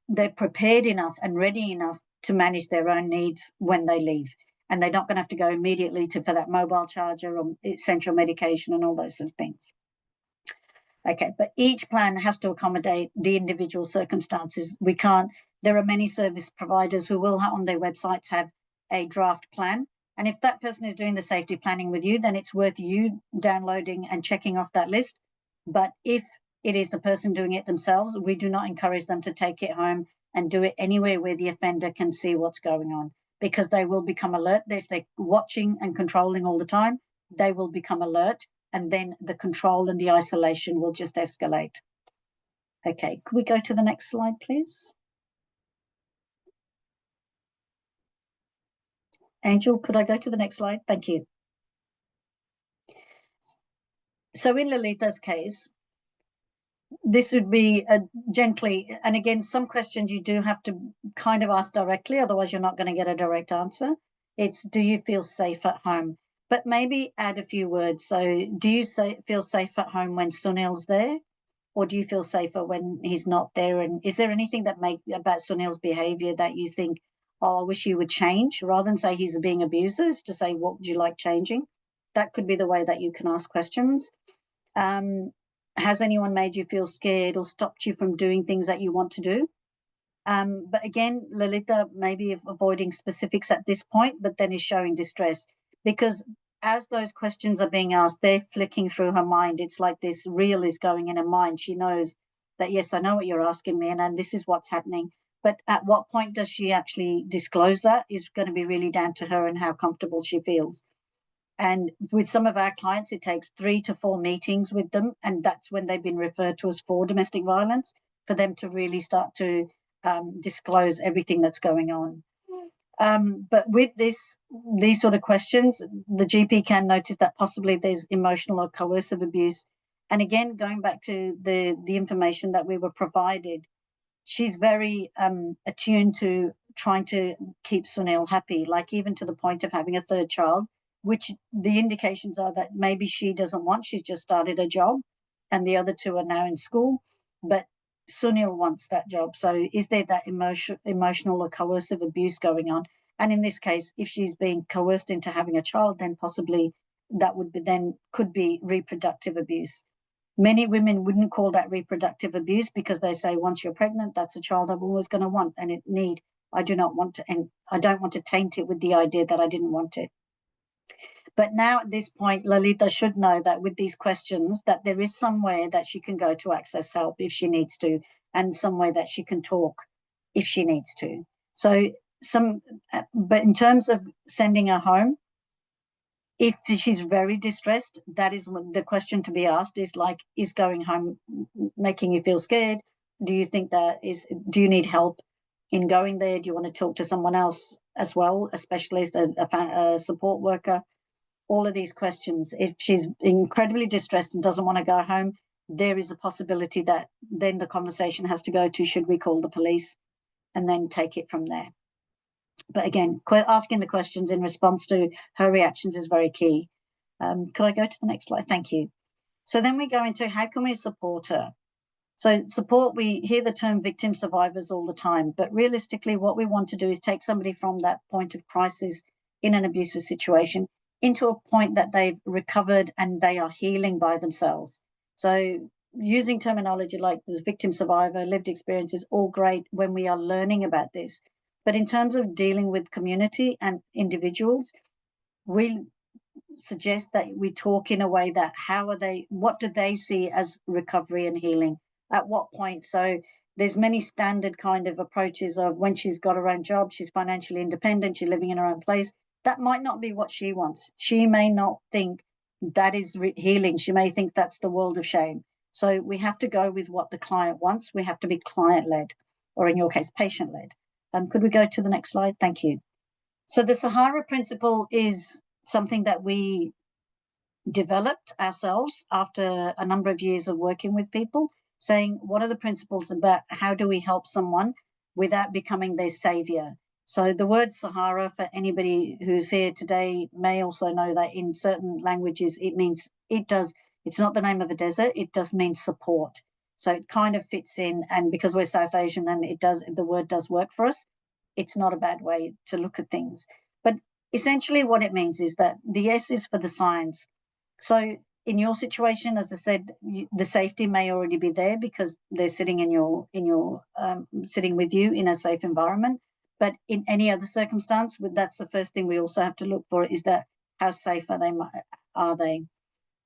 they're prepared enough and ready enough to manage their own needs when they leave. And they're not going to have to go immediately for that mobile charger or essential medication and all those sort of things. Okay, but each plan has to accommodate the individual circumstances. We can't, there are many service providers who will on their websites have a draft plan. And if that person is doing the safety planning with you, then it's worth you downloading and checking off that list. But if it is the person doing it themselves, we do not encourage them to take it home and do it anywhere where the offender can see what's going on, because they will become alert. If they're watching and controlling all the time, they will become alert, and then the control and the isolation will just escalate. Okay, could we go to the next slide, please? Angel, could I go to the next slide? Thank you. So in Lolita's case, this would be gently, and again, some questions you do have to kind of ask directly, otherwise you're not going to get a direct answer. It's, do you feel safe at home? But maybe add a few words. So do you feel safe at home when Sunil's there? Or do you feel safer when he's not there? And is there anything that about Sunil's behavior that you think, oh, I wish you would change, rather than say he's being abused, to say, what would you like changing? That could be the way that you can ask questions. Has anyone made you feel scared or stopped you from doing things that you want to do? But again, Lolita may be avoiding specifics at this point, but then is showing distress, because as those questions are being asked, they're flicking through her mind. It's like this reel is going in her mind. She knows that, yes, I know what you're asking me, and this is what's happening. But at what point does she actually disclose that is going to be really down to her and how comfortable she feels. And with some of our clients, it takes 3 to 4 meetings with them, and that's when they've been referred to us for domestic violence, for them to really start to disclose everything that's going on. But with these sort of questions, the GP can notice that possibly there's emotional or coercive abuse. And again, going back to the information that we were provided, she's very attuned to trying to keep Sunil happy, like even to the point of having a 3rd child, which the indications are that maybe she doesn't want. She's just started a job. and the other two are now in school, but Sunil wants that job. So is there that emotional or coercive abuse going on? And in this case, if she's being coerced into having a child, then possibly that would be then could be reproductive abuse. Many women wouldn't call that reproductive abuse because they say once you're pregnant, that's a child I'm always going to want and it need. I do not want to, and I don't want to taint it with the idea that I didn't want it. But now at this point, Lalita should know that with these questions, that there is somewhere that she can go to access help if she needs to, and somewhere that she can talk if she needs to. So but in terms of sending her home, if she's very distressed, that is the question to be asked is like, is going home making you feel scared? Do you think do you need help in going there? Do you want to talk to someone else as well, a specialist, a support worker? All of these questions. If she's incredibly distressed and doesn't want to go home, there is a possibility that then the conversation has to go to, should we call the police, and then take it from there. But again, asking the questions in response to her reactions is very key. Could I go to the next slide? Thank you. So then we go into how can we support her? So support, we hear the term victim survivors all the time, but realistically what we want to do is take somebody from that point of crisis in an abusive situation into a point that they've recovered and they are healing by themselves. So using terminology like the victim survivor, lived experience is all great when we are learning about this. But in terms of dealing with community and individuals, we suggest that we talk in a way that what do they see as recovery and healing? At what point? So there's many standard kind of approaches of when she's got her own job, she's financially independent, she's living in her own place. That might not be what she wants. She may not think that is healing. She may think that's the world of shame. So we have to go with what the client wants. We have to be client-led, or in your case, patient-led. Could we go to the next slide? Thank you. So the Sahara principle is something that we developed ourselves after a number of years of working with people, saying what are the principles about how do we help someone without becoming their savior. So the word Sahara, for anybody who's here today, may also know that in certain languages it's not the name of a desert, it does mean support. So it kind of fits in, and because we're South Asian and the word does work for us, it's not a bad way to look at things. But essentially what it means is that the S is for the science. So in your situation, as I said, the safety may already be there because they're sitting sitting with you in a safe environment. But in any other circumstance, that's the first thing we also have to look for, is that how safe are they?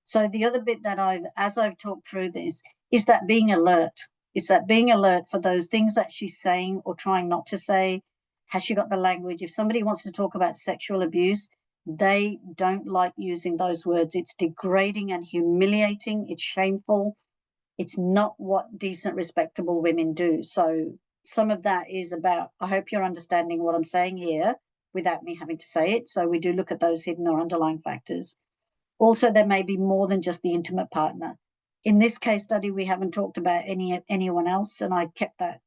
So the other bit that as I've talked through this, is that being alert. It's that being alert for those things that she's saying or trying not to say. Has she got the language? If somebody wants to talk about sexual abuse, they don't like using those words. It's degrading and humiliating. It's shameful. It's not what decent, respectable women do. So some of that is about, I hope you're understanding what I'm saying here without me having to say it. So we do look at those hidden or underlying factors. Also, there may be more than just the intimate partner. In this case study, we haven't talked about anyone else, and I kept that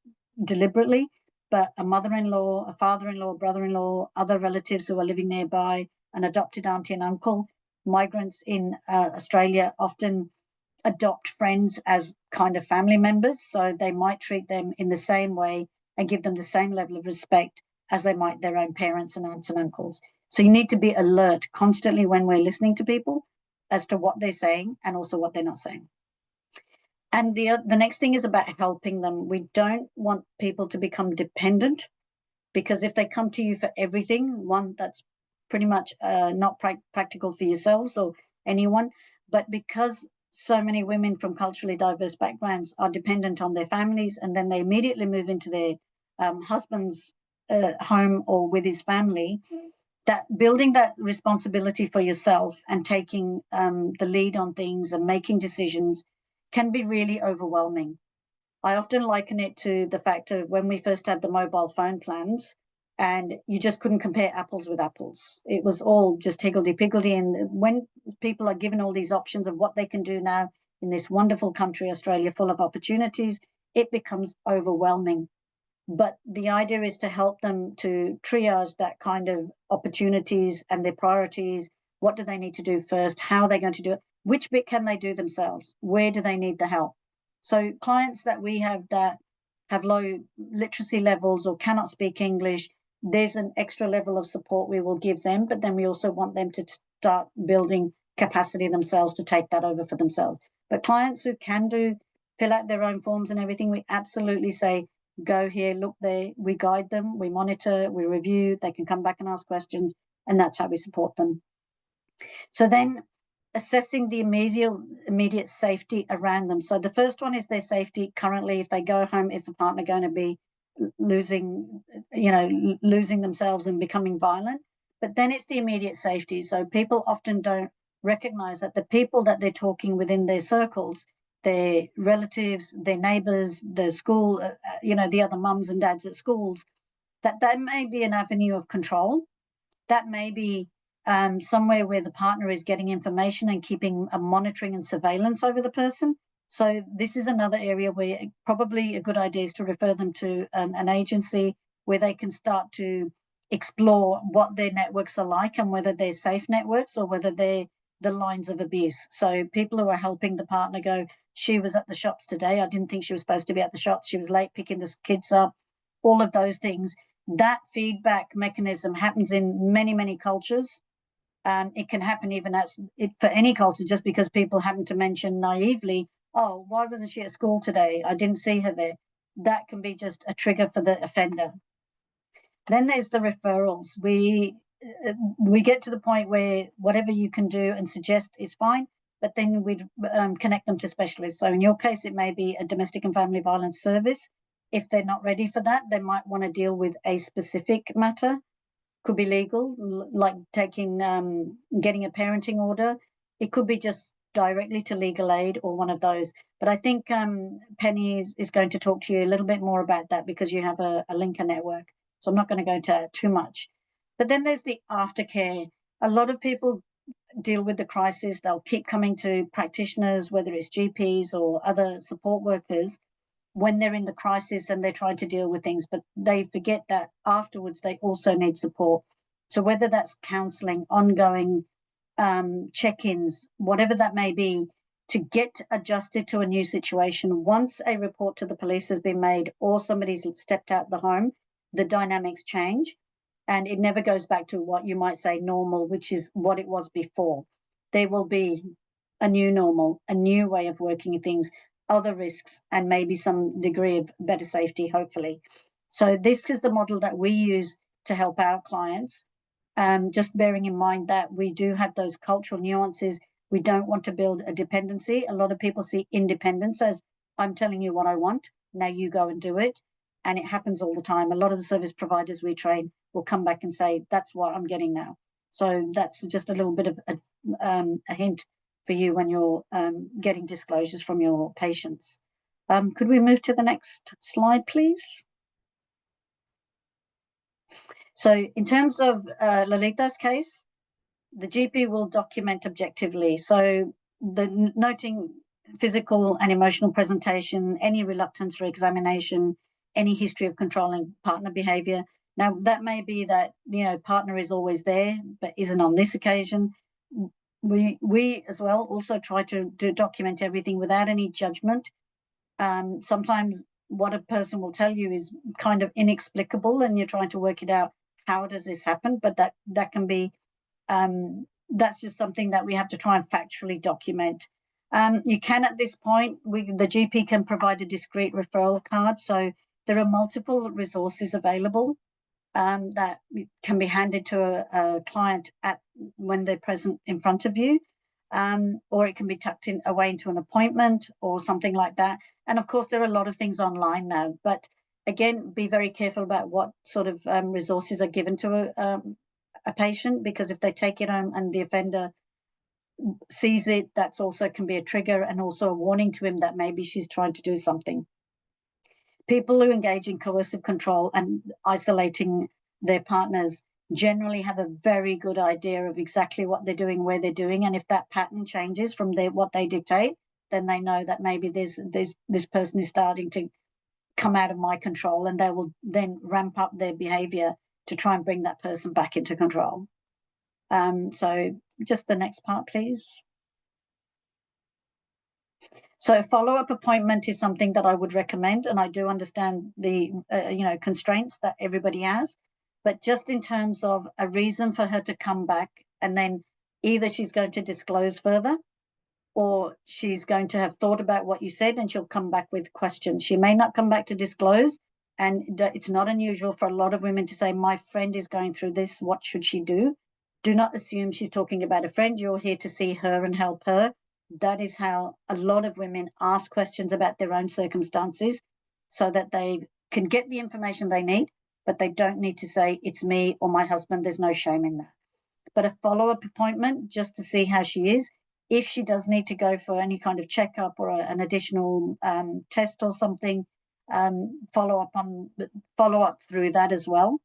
deliberately, but a mother-in-law, a father-in-law, brother-in-law, other relatives who are living nearby, an adopted auntie and uncle. Migrants in Australia often adopt friends as kind of family members, so they might treat them in the same way and give them the same level of respect as they might their own parents and aunts and uncles. So you need to be alert constantly when we're listening to people as to what they're saying and also what they're not saying. And the next thing is about helping them. We don't want people to become dependent, because if they come to you for everything, one, that's pretty much not practical for yourselves or anyone, but because so many women from culturally diverse backgrounds are dependent on their families, and then they immediately move into their husband's home or with his family, that building that responsibility for yourself and taking the lead on things and making decisions can be really overwhelming. I often liken it to the fact of when we first had the mobile phone plans and you just couldn't compare apples with apples. It was all just higgledy-piggledy. And when people are given all these options of what they can do now in this wonderful country, Australia, full of opportunities, it becomes overwhelming. But the idea is to help them to triage that kind of opportunities and their priorities. What do they need to do first? How are they going to do it? which bit can they do themselves? Where do they need the help? So clients that we have that have low literacy levels or cannot speak English, there's an extra level of support we will give them, but then we also want them to start building capacity themselves to take that over for themselves. But clients who can fill out their own forms and everything, we absolutely say, go here, look there. We guide them, we monitor, we review, they can come back and ask questions, and that's how we support them. So then assessing the immediate safety around them. So the first one is their safety. Currently, if they go home, is the partner going to be losing themselves and becoming violent? But then it's the immediate safety. So people often don't recognize that the people that they're talking within their circles, their relatives, their neighbors, the school, the other mums and dads at schools, that may be an avenue of control. That may be somewhere where the partner is getting information and keeping a monitoring and surveillance over the person. So this is another area where probably a good idea is to refer them to an agency where they can start to explore what their networks are like and whether they're safe networks or whether they're the lines of abuse. So people who are helping the partner go, she was at the shops today, I didn't think she was supposed to be at the shops, she was late picking the kids up, all of those things. That feedback mechanism happens in many, many cultures. It can happen even for any culture, just because people happen to mention naively, oh, why wasn't she at school today? I didn't see her there. That can be just a trigger for the offender. Then there's the referrals. We get to the point where whatever you can do and suggest is fine, but then we'd connect them to specialists. So in your case, it may be a domestic and family violence service. If they're not ready for that, they might want to deal with a specific matter. Could be legal, like getting a parenting order. It could be just directly to legal aid or one of those. But I think Penny is going to talk to you a little bit more about that because you have a linker network. So I'm not going to go into too much. But then there's the aftercare. A lot of people deal with the crisis. They'll keep coming to practitioners, whether it's GPs or other support workers, when they're in the crisis and they're trying to deal with things, but they forget that afterwards they also need support. So whether that's counselling, ongoing check-ins, whatever that may be, to get adjusted to a new situation. Once a report to the police has been made or somebody's stepped out the home, the dynamics change and it never goes back to what you might say normal, which is what it was before. There will be a new normal, a new way of working at things, other risks, and maybe some degree of better safety, hopefully. So this is the model that we use to help our clients. Just bearing in mind that we do have those cultural nuances. We don't want to build a dependency. A lot of people see independence as, I'm telling you what I want, now you go and do it. And it happens all the time. A lot of the service providers we train will come back and say, that's what I'm getting now. So that's just a little bit of a hint for you when you're getting disclosures from your patients. Could we move to the next slide, please? So in terms of Lolita's case, the GP will document objectively. So noting physical and emotional presentation, any reluctance for examination, any history of controlling partner behavior. Now, that may be that, partner is always there, but isn't on this occasion. We as well also try to document everything without any judgment. Sometimes what a person will tell you is kind of inexplicable and you're trying to work it out. How does this happen? But that can be, that's just something that we have to try and factually document. You can, at this point, the GP can provide a discrete referral card. So there are multiple resources available that can be handed to a client when they're present in front of you, or it can be tucked away into an appointment or something like that. And of course, there are a lot of things online now, but again, be very careful about what sort of resources are given to a patient, because if they take it home and the offender sees it, that's also can be a trigger and also a warning to him that maybe she's trying to do something. People who engage in coercive control and isolating their partners generally have a very good idea of exactly what they're doing, where they're doing, and if that pattern changes from what they dictate, then they know that maybe this person is starting to come out of my control, and they will then ramp up their behavior to try and bring that person back into control. So just the next part, please. So a follow-up appointment is something that I would recommend, and I do understand the constraints that everybody has, but just in terms of a reason for her to come back, and then either she's going to disclose further, or she's going to have thought about what you said and she'll come back with questions. She may not come back to disclose, and it's not unusual for a lot of women to say, my friend is going through this, what should she do? Do not assume she's talking about a friend. You're here to see her and help her. That is how a lot of women ask questions about their own circumstances, so that they can get the information they need, but they don't need to say, it's me or my husband. There's no shame in that. But a follow-up appointment just to see how she is. If she does need to go for any kind of checkup or an additional test or something, follow up through that as well,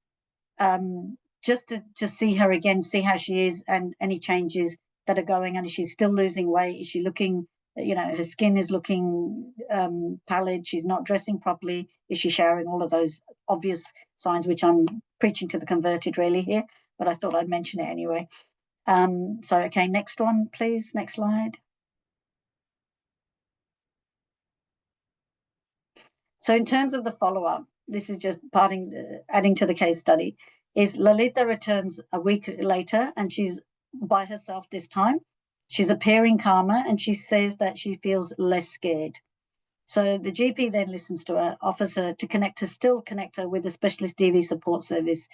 just to see her again, see how she is, and any changes that are going on. Is she still losing weight? Is she looking, her skin is looking pallid? She's not dressing properly. Is she showering? All of those obvious signs, which I'm preaching to the converted really here, but I thought I'd mention it anyway. So, okay, next one, please. Next slide. So in terms of the follow-up, this is just adding to the case study, is Lalita returns a week later and she's by herself this time. She's appearing calmer and she says that she feels less scared. So the GP then listens to her, offers her to still connect her with a specialist DV support service.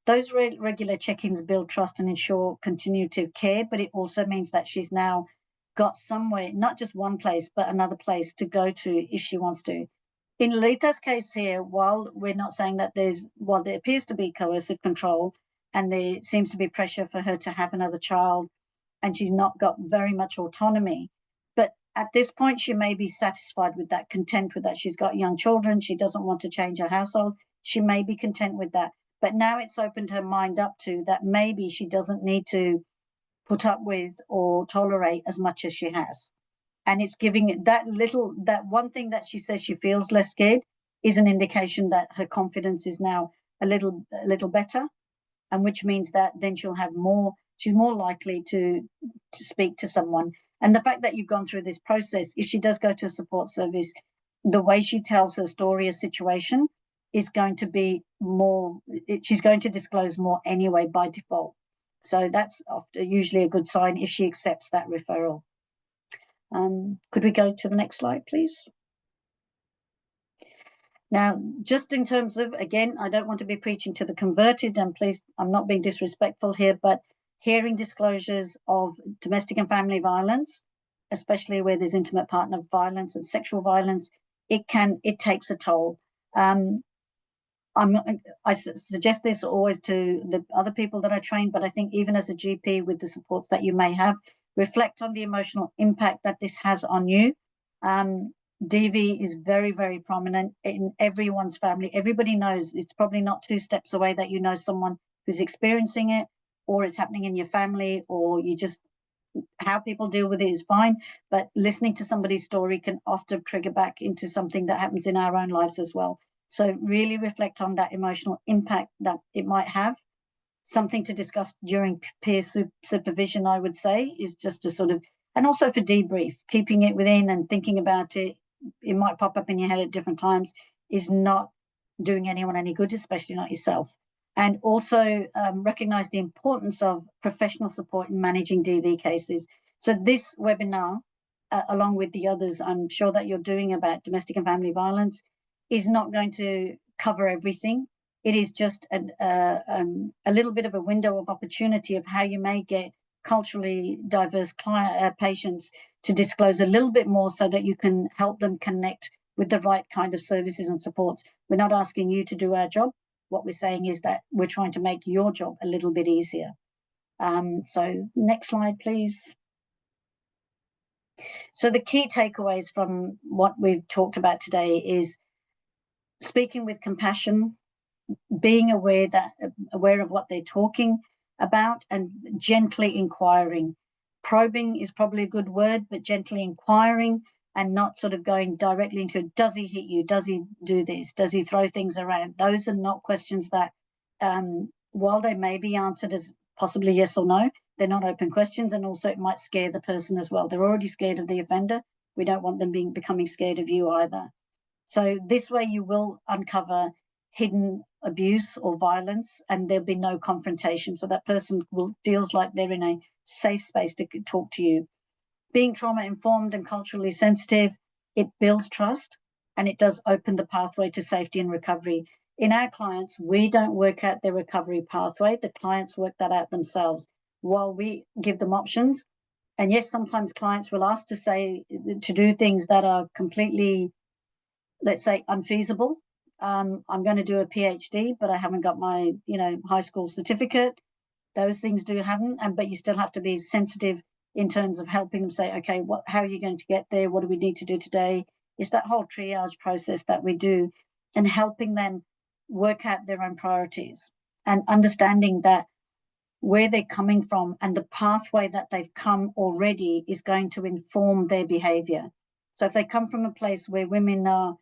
Those regular check-ins build trust and ensure continuity of care, but it also means that she's now got somewhere, not just one place, but another place to go to if she wants to. In Lolita's case here, while we're not saying that while there appears to be coercive control and there seems to be pressure for her to have another child, and she's not got very much autonomy, but at this point she may be satisfied with that, content with that. She's got young children. She doesn't want to change her household. She may be content with that. But now it's opened her mind up to that maybe she doesn't need to put up with or tolerate as much as she has. And it's giving it that one thing that she says she feels less scared is an indication that her confidence is now a little better, and which means that then she's more likely to speak to someone. And the fact that you've gone through this process, if she does go to a support service, the way she tells her story or situation is going to be she's going to disclose more anyway by default. So that's usually a good sign if she accepts that referral. Could we go to the next slide, please? Now, just in terms of, again, I don't want to be preaching to the converted, and please, I'm not being disrespectful here, but hearing disclosures of domestic and family violence, especially where there's intimate partner violence and sexual violence, it takes a toll. I suggest this always to the other people that I train, but I think even as a GP with the supports that you may have, reflect on the emotional impact that this has on you. DV is very, very prominent in everyone's family. Everybody knows. It's probably not 2 steps away that you know someone who's experiencing it, or it's happening in your family, or how people deal with it is fine, but listening to somebody's story can often trigger back into something that happens in our own lives as well. So really reflect on that emotional impact that it might have. Something to discuss during peer supervision, I would say, is just to sort of, and also for debrief, keeping it within and thinking about it. It might pop up in your head at different times, is not doing anyone any good, especially not yourself. And also recognize the importance of professional support in managing DV cases. So this webinar, along with the others I'm sure that you're doing about domestic and family violence, is not going to cover everything. It is just a little bit of a window of opportunity of how you may get culturally diverse patients to disclose a little bit more so that you can help them connect with the right kind of services and supports. We're not asking you to do our job. What we're saying is that we're trying to make your job a little bit easier. So next slide, please. So the key takeaways from what we've talked about today is speaking with compassion, being aware of what they're talking about, and gently inquiring. Probing is probably a good word, but gently inquiring and not sort of going directly into, does he hit you? Does he do this? Does he throw things around? Those are not questions that, while they may be answered as possibly yes or no, they're not open questions, and also it might scare the person as well. They're already scared of the offender. We don't want them becoming scared of you either. So this way you will uncover hidden abuse or violence, and there'll be no confrontation. So that person feels like they're in a safe space to talk to you. Being trauma informed and culturally sensitive, it builds trust, and it does open the pathway to safety and recovery. In our clients, we don't work out their recovery pathway. The clients work that out themselves while we give them options. And yes, sometimes clients will ask to do things that are completely, let's say, unfeasible. I'm going to do a PhD, but I haven't got my, high school certificate. Those things do happen, but you still have to be sensitive in terms of helping them say, okay, how are you going to get there? What do we need to do today? It's that whole triage process that we do, and helping them work out their own priorities and understanding that where they're coming from and the pathway that they've come already is going to inform their behavior. So if they come from a place where women are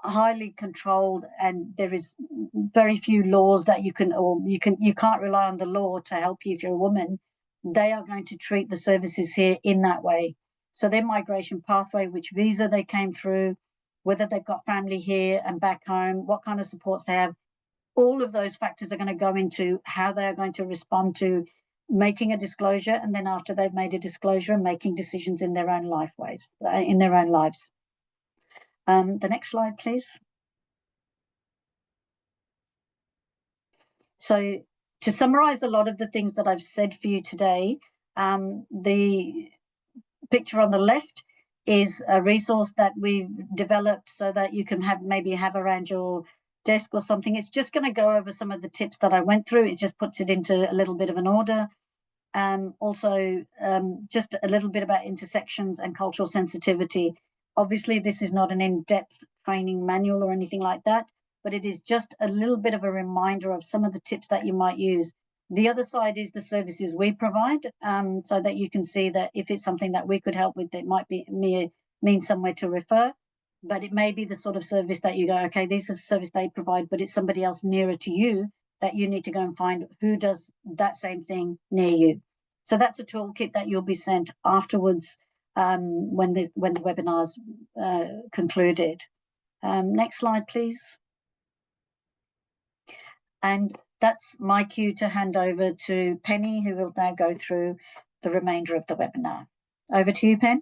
highly controlled and there is very few laws that you can't rely on the law to help you if you're a woman, they are going to treat the services here in that way. So their migration pathway, which visa they came through, whether they've got family here and back home, what kind of supports they have, all of those factors are going to go into how they are going to respond to making a disclosure, and then after they've made a disclosure, making decisions in their own lives. The next slide, please. So to summarize a lot of the things that I've said for you today, the picture on the left is a resource that we've developed so that you can maybe have around your desk or something. It's just going to go over some of the tips that I went through. It just puts it into a little bit of an order. Also, just a little bit about intersections and cultural sensitivity. Obviously, this is not an in-depth training manual or anything like that, but it is just a little bit of a reminder of some of the tips that you might use. The other side is the services we provide, so that you can see that if it's something that we could help with, it might mean somewhere to refer, but it may be the sort of service that you go, okay, this is a service they provide, but it's somebody else nearer to you that you need to go and find who does that same thing near you. So that's a toolkit that you'll be sent afterwards when the webinar's concluded. Next slide, please. And that's my cue to hand over to Penny, who will now go through the remainder of the webinar. Over to you, Pen.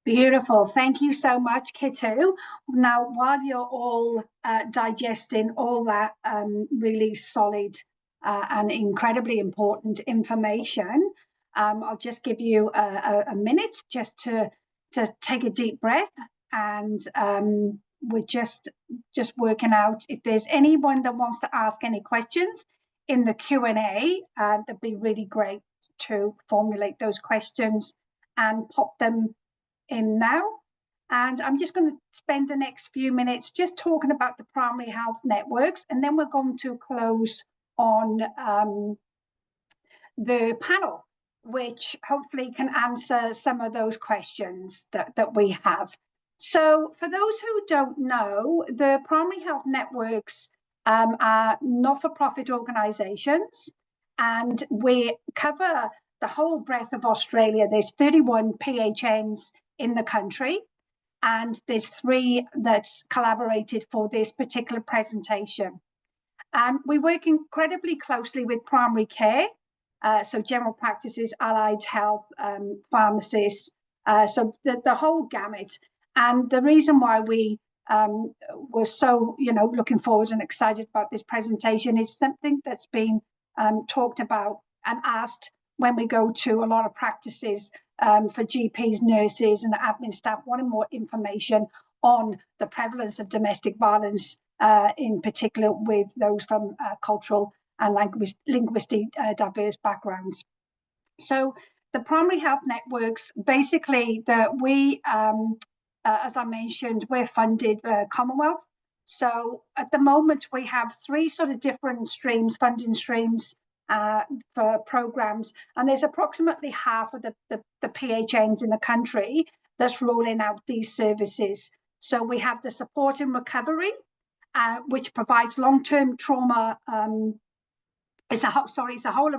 Beautiful. Thank you so much, Kitu. Now, while you're all digesting all that really solid and incredibly important information, I'll just give you a minute just to take a deep breath, and we're just working out if there's anyone that wants to ask any questions in the Q&A. That'd be really great to formulate those questions and pop them in now. And I'm just going to spend the next few minutes just talking about the primary health networks, and then we're going to close on the panel, which hopefully can answer some of those questions that we have. So for those who don't know, the primary health networks are not-for-profit organisations, and we cover the whole breadth of Australia. There's 31 PHNs in the country, and there's 3 that's collaborated for this particular presentation. We work incredibly closely with primary care, so general practices, allied health, pharmacists, so the whole gamut. And the reason why we were so, looking forward and excited about this presentation is something that's been talked about and asked when we go to a lot of practices for GPs, nurses, and admin staff wanting more information on the prevalence of domestic violence, in particular with those from cultural and linguistic diverse backgrounds. So the primary health networks, basically, as I mentioned, we're funded Commonwealth. So at the moment, we have 3 sort of different funding streams for programs, and there's approximately half of the PHNs in the country that's rolling out these services. So we have the support and recovery, which provides long-term trauma It's a whole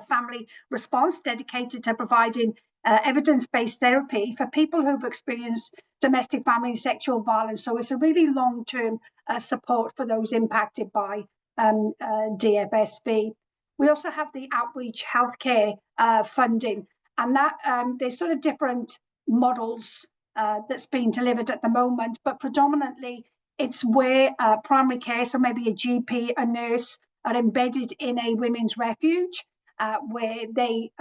family response dedicated to providing evidence-based therapy for people who've experienced domestic family and sexual violence. So it's a really long-term support for those impacted by DFSV. We also have the outreach healthcare funding, and that there's sort of different models that's being delivered at the moment, but predominantly it's where primary care, so maybe a GP, a nurse, are embedded in a women's refuge where they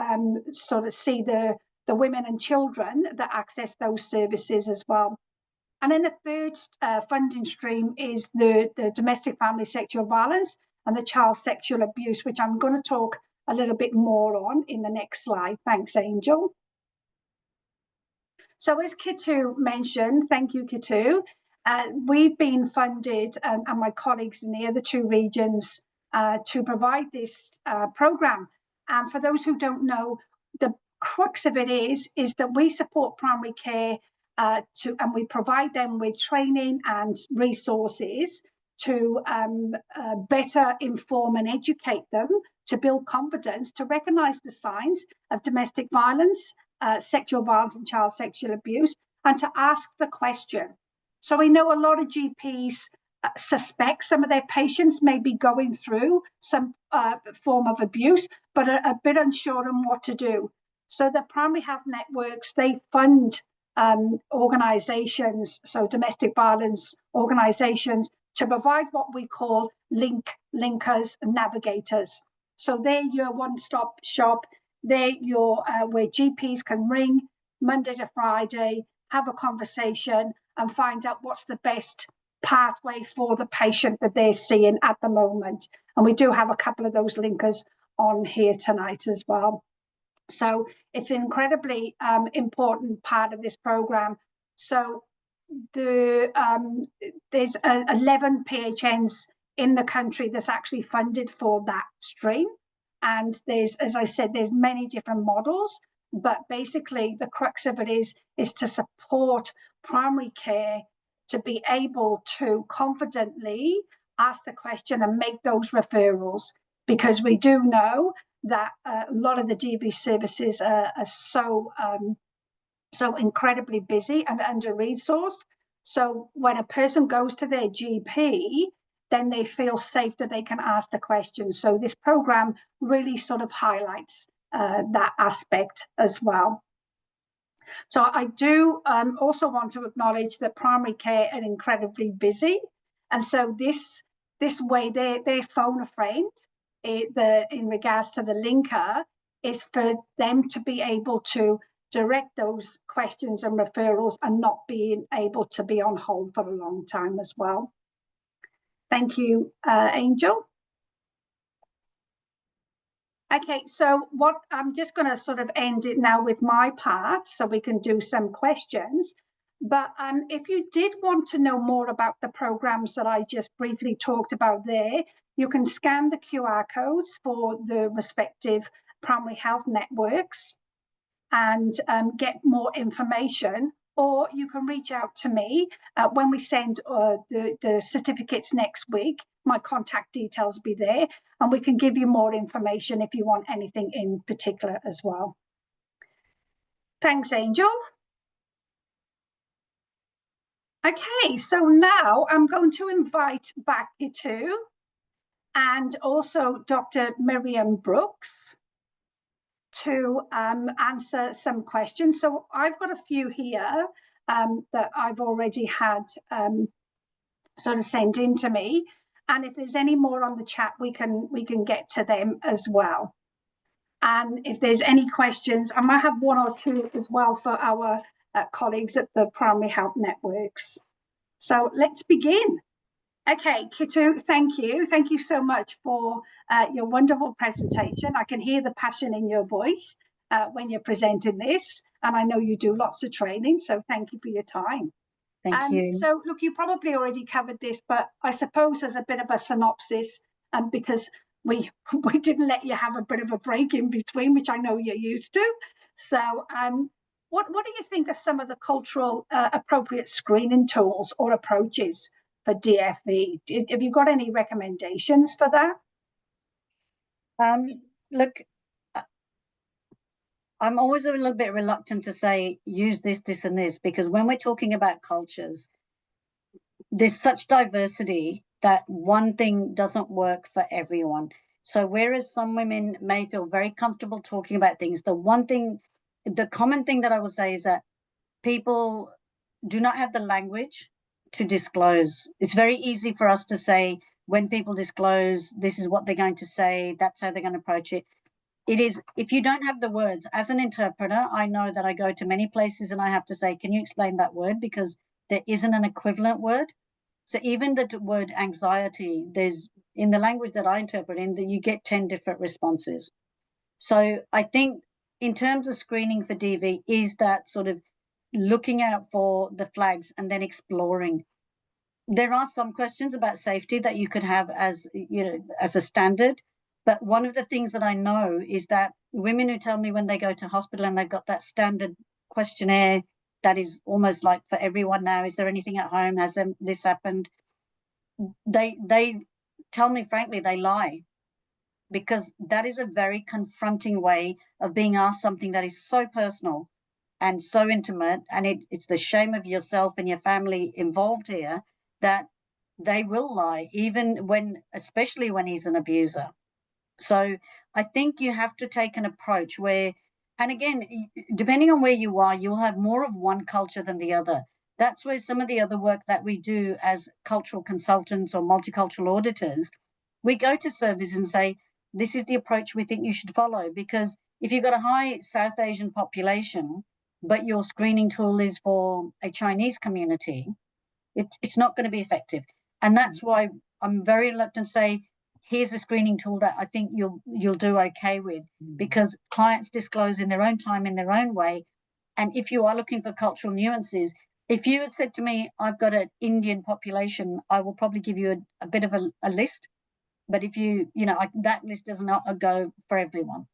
sort of see the women and children that access those services as well. And then the third funding stream is the domestic family sexual violence and the child sexual abuse, which I'm going to talk a little bit more on in the next slide. Thanks, Angel. So as Kitu mentioned, thank you, Kitu, we've been funded, and my colleagues in the other two regions, to provide this program. And for those who don't know, the crux of it is that we support primary care and we provide them with training and resources to better inform and educate them, to build confidence, to recognise the signs of domestic violence, sexual violence and child sexual abuse, and to ask the question. So we know a lot of GPs suspect some of their patients may be going through some form of abuse, but are a bit unsure on what to do. So the primary health networks, they fund organizations, so domestic violence organizations, to provide what we call linkers and navigators. So they're your one-stop shop. They're your where GPs can ring Monday to Friday, have a conversation, and find out what's the best pathway for the patient that they're seeing at the moment. And we do have a couple of those linkers on here tonight as well. So it's an incredibly important part of this program. So there's 11 PHNs in the country that's actually funded for that stream. And there's, as I said, there's many different models, but basically the crux of it is to support primary care to be able to confidently ask the question and make those referrals, because we do know that a lot of the DV services are so incredibly busy and under-resourced. So when a person goes to their GP, then they feel safe that they can ask the question. So this program really sort of highlights that aspect as well. So I do also want to acknowledge that primary care are incredibly busy. And so this way, they phone a friend in regards to the linker is for them to be able to direct those questions and referrals and not being able to be on hold for a long time as well. Thank you, Angel. Okay, so what I'm just going to sort of end it now with my part so we can do some questions. But if you did want to know more about the programs that I just briefly talked about there, you can scan the QR codes for the respective primary health networks and get more information, or you can reach out to me when we send the certificates next week. My contact details will be there, and we can give you more information if you want anything in particular as well. Thanks, Angel. Okay, so now I'm going to invite back Itu and also Dr. Miriam Brooks to answer some questions. So I've got a few here that I've already had sort of sent in to me. And if there's any more on the chat, we can get to them as well. And if there's any questions, I might have one or two as well for our colleagues at the primary health networks. So let's begin. Okay, Kitu, thank you. Thank you so much for your wonderful presentation. I can hear the passion in your voice when you're presenting this, and I know you do lots of training, so thank you for your time. Thank you. So, look, you probably already covered this, but I suppose as a bit of a synopsis, because we didn't let you have a bit of a break in between, which I know you're used to. So, what do you think are some of the cultural appropriate screening tools or approaches for DFV? Have you got any recommendations for that? Look, I'm always a little bit reluctant to say use this, this, and this, because when we're talking about cultures, there's such diversity that one thing doesn't work for everyone. So whereas some women may feel very comfortable talking about things, the common thing that I will say is that people do not have the language to disclose. It's very easy for us to say, when people disclose, this is what they're going to say, that's how they're going to approach it. It is, if you don't have the words, as an interpreter, I know that I go to many places and I have to say, can you explain that word? Because there isn't an equivalent word. So even the word anxiety, there's, in the language that I interpret in, that you get 10 different responses. So I think in terms of screening for DV is that sort of looking out for the flags and then exploring. There are some questions about safety that you could have as, as a standard. But one of the things that I know is that women who tell me when they go to hospital and they've got that standard questionnaire that is almost like for everyone now, is there anything at home? Has this happened? They tell me frankly they lie, because that is a very confronting way of being asked something that is so personal and so intimate, and it's the shame of yourself and your family involved here, that they will lie, even when, especially when he's an abuser. So I think you have to take an approach where, and again, depending on where you are, you'll have more of one culture than the other. That's where some of the other work that we do as cultural consultants or multicultural auditors, we go to services and say, this is the approach we think you should follow. Because if you've got a high South Asian population, but your screening tool is for a Chinese community, it's not going to be effective. And that's why I'm very reluctant to say, here's a screening tool that I think you'll do okay with, because clients disclose in their own time, in their own way. And if you are looking for cultural nuances, if you had said to me, I've got an Indian population, I will probably give you a bit of a list. But if that list does not go for everyone.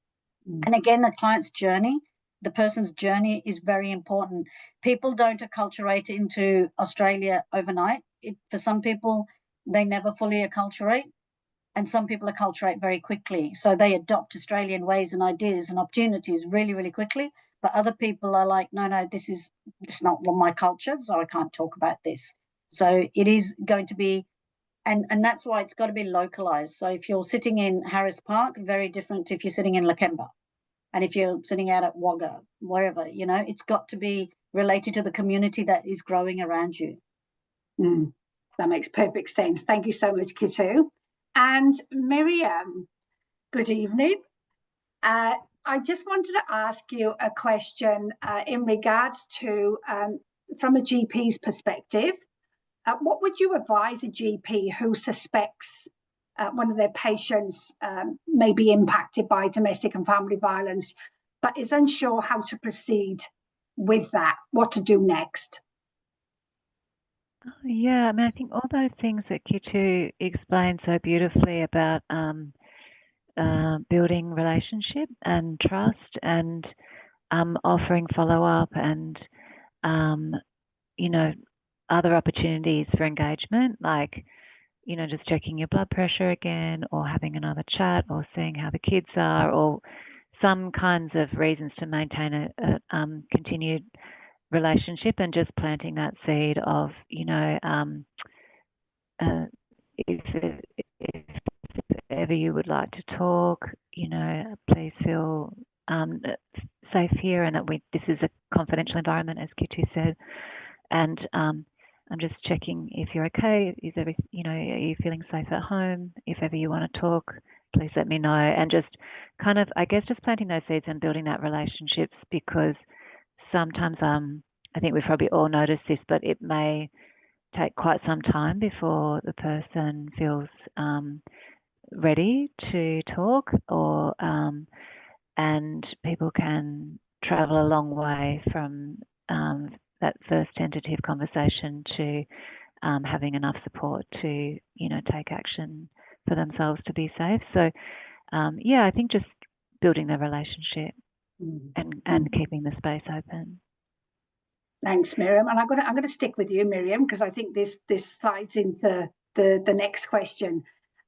And again, the client's journey, the person's journey is very important. People don't acculturate into Australia overnight. For some people, they never fully acculturate, and some people acculturate very quickly. So they adopt Australian ways and ideas and opportunities really, really quickly. But other people are like, no, it's not my culture, so I can't talk about this. So it is going to be, and that's why it's got to be localized. So if you're sitting in Harris Park, very different to if you're sitting in Lakemba. And if you're sitting out at Wagga, wherever, it's got to be related to the community that is growing around you. That makes perfect sense. Thank you so much, Kitu. And Miriam, good evening. I just wanted to ask you a question in regards to, from a GP's perspective, what would you advise a GP who suspects one of their patients may be impacted by domestic and family violence, but is unsure how to proceed with that, what to do next? Yeah, I mean, I think all those things that Kitu explained so beautifully about building relationship and trust, and offering follow-up, and other opportunities for engagement, like just checking your blood pressure again, or having another chat, or seeing how the kids are, or some kinds of reasons to maintain a continued relationship, and just planting that seed of, if ever you would like to talk, please feel safe here, and that this is a confidential environment, as Kitu said. And I'm just checking if you're okay. Is everything, are you feeling safe at home? If ever you want to talk, please let me know. And just kind of, I guess, just planting those seeds and building that relationships, because sometimes I think we've probably all noticed this, but it may take quite some time before the person feels ready to talk, or and people can travel a long way from that first tentative conversation to having enough support to take action for themselves to be safe. So I think just building the relationship and keeping the space open. Thanks, Miriam. And I'm going to stick with you, Miriam, because I think this slides into the next question.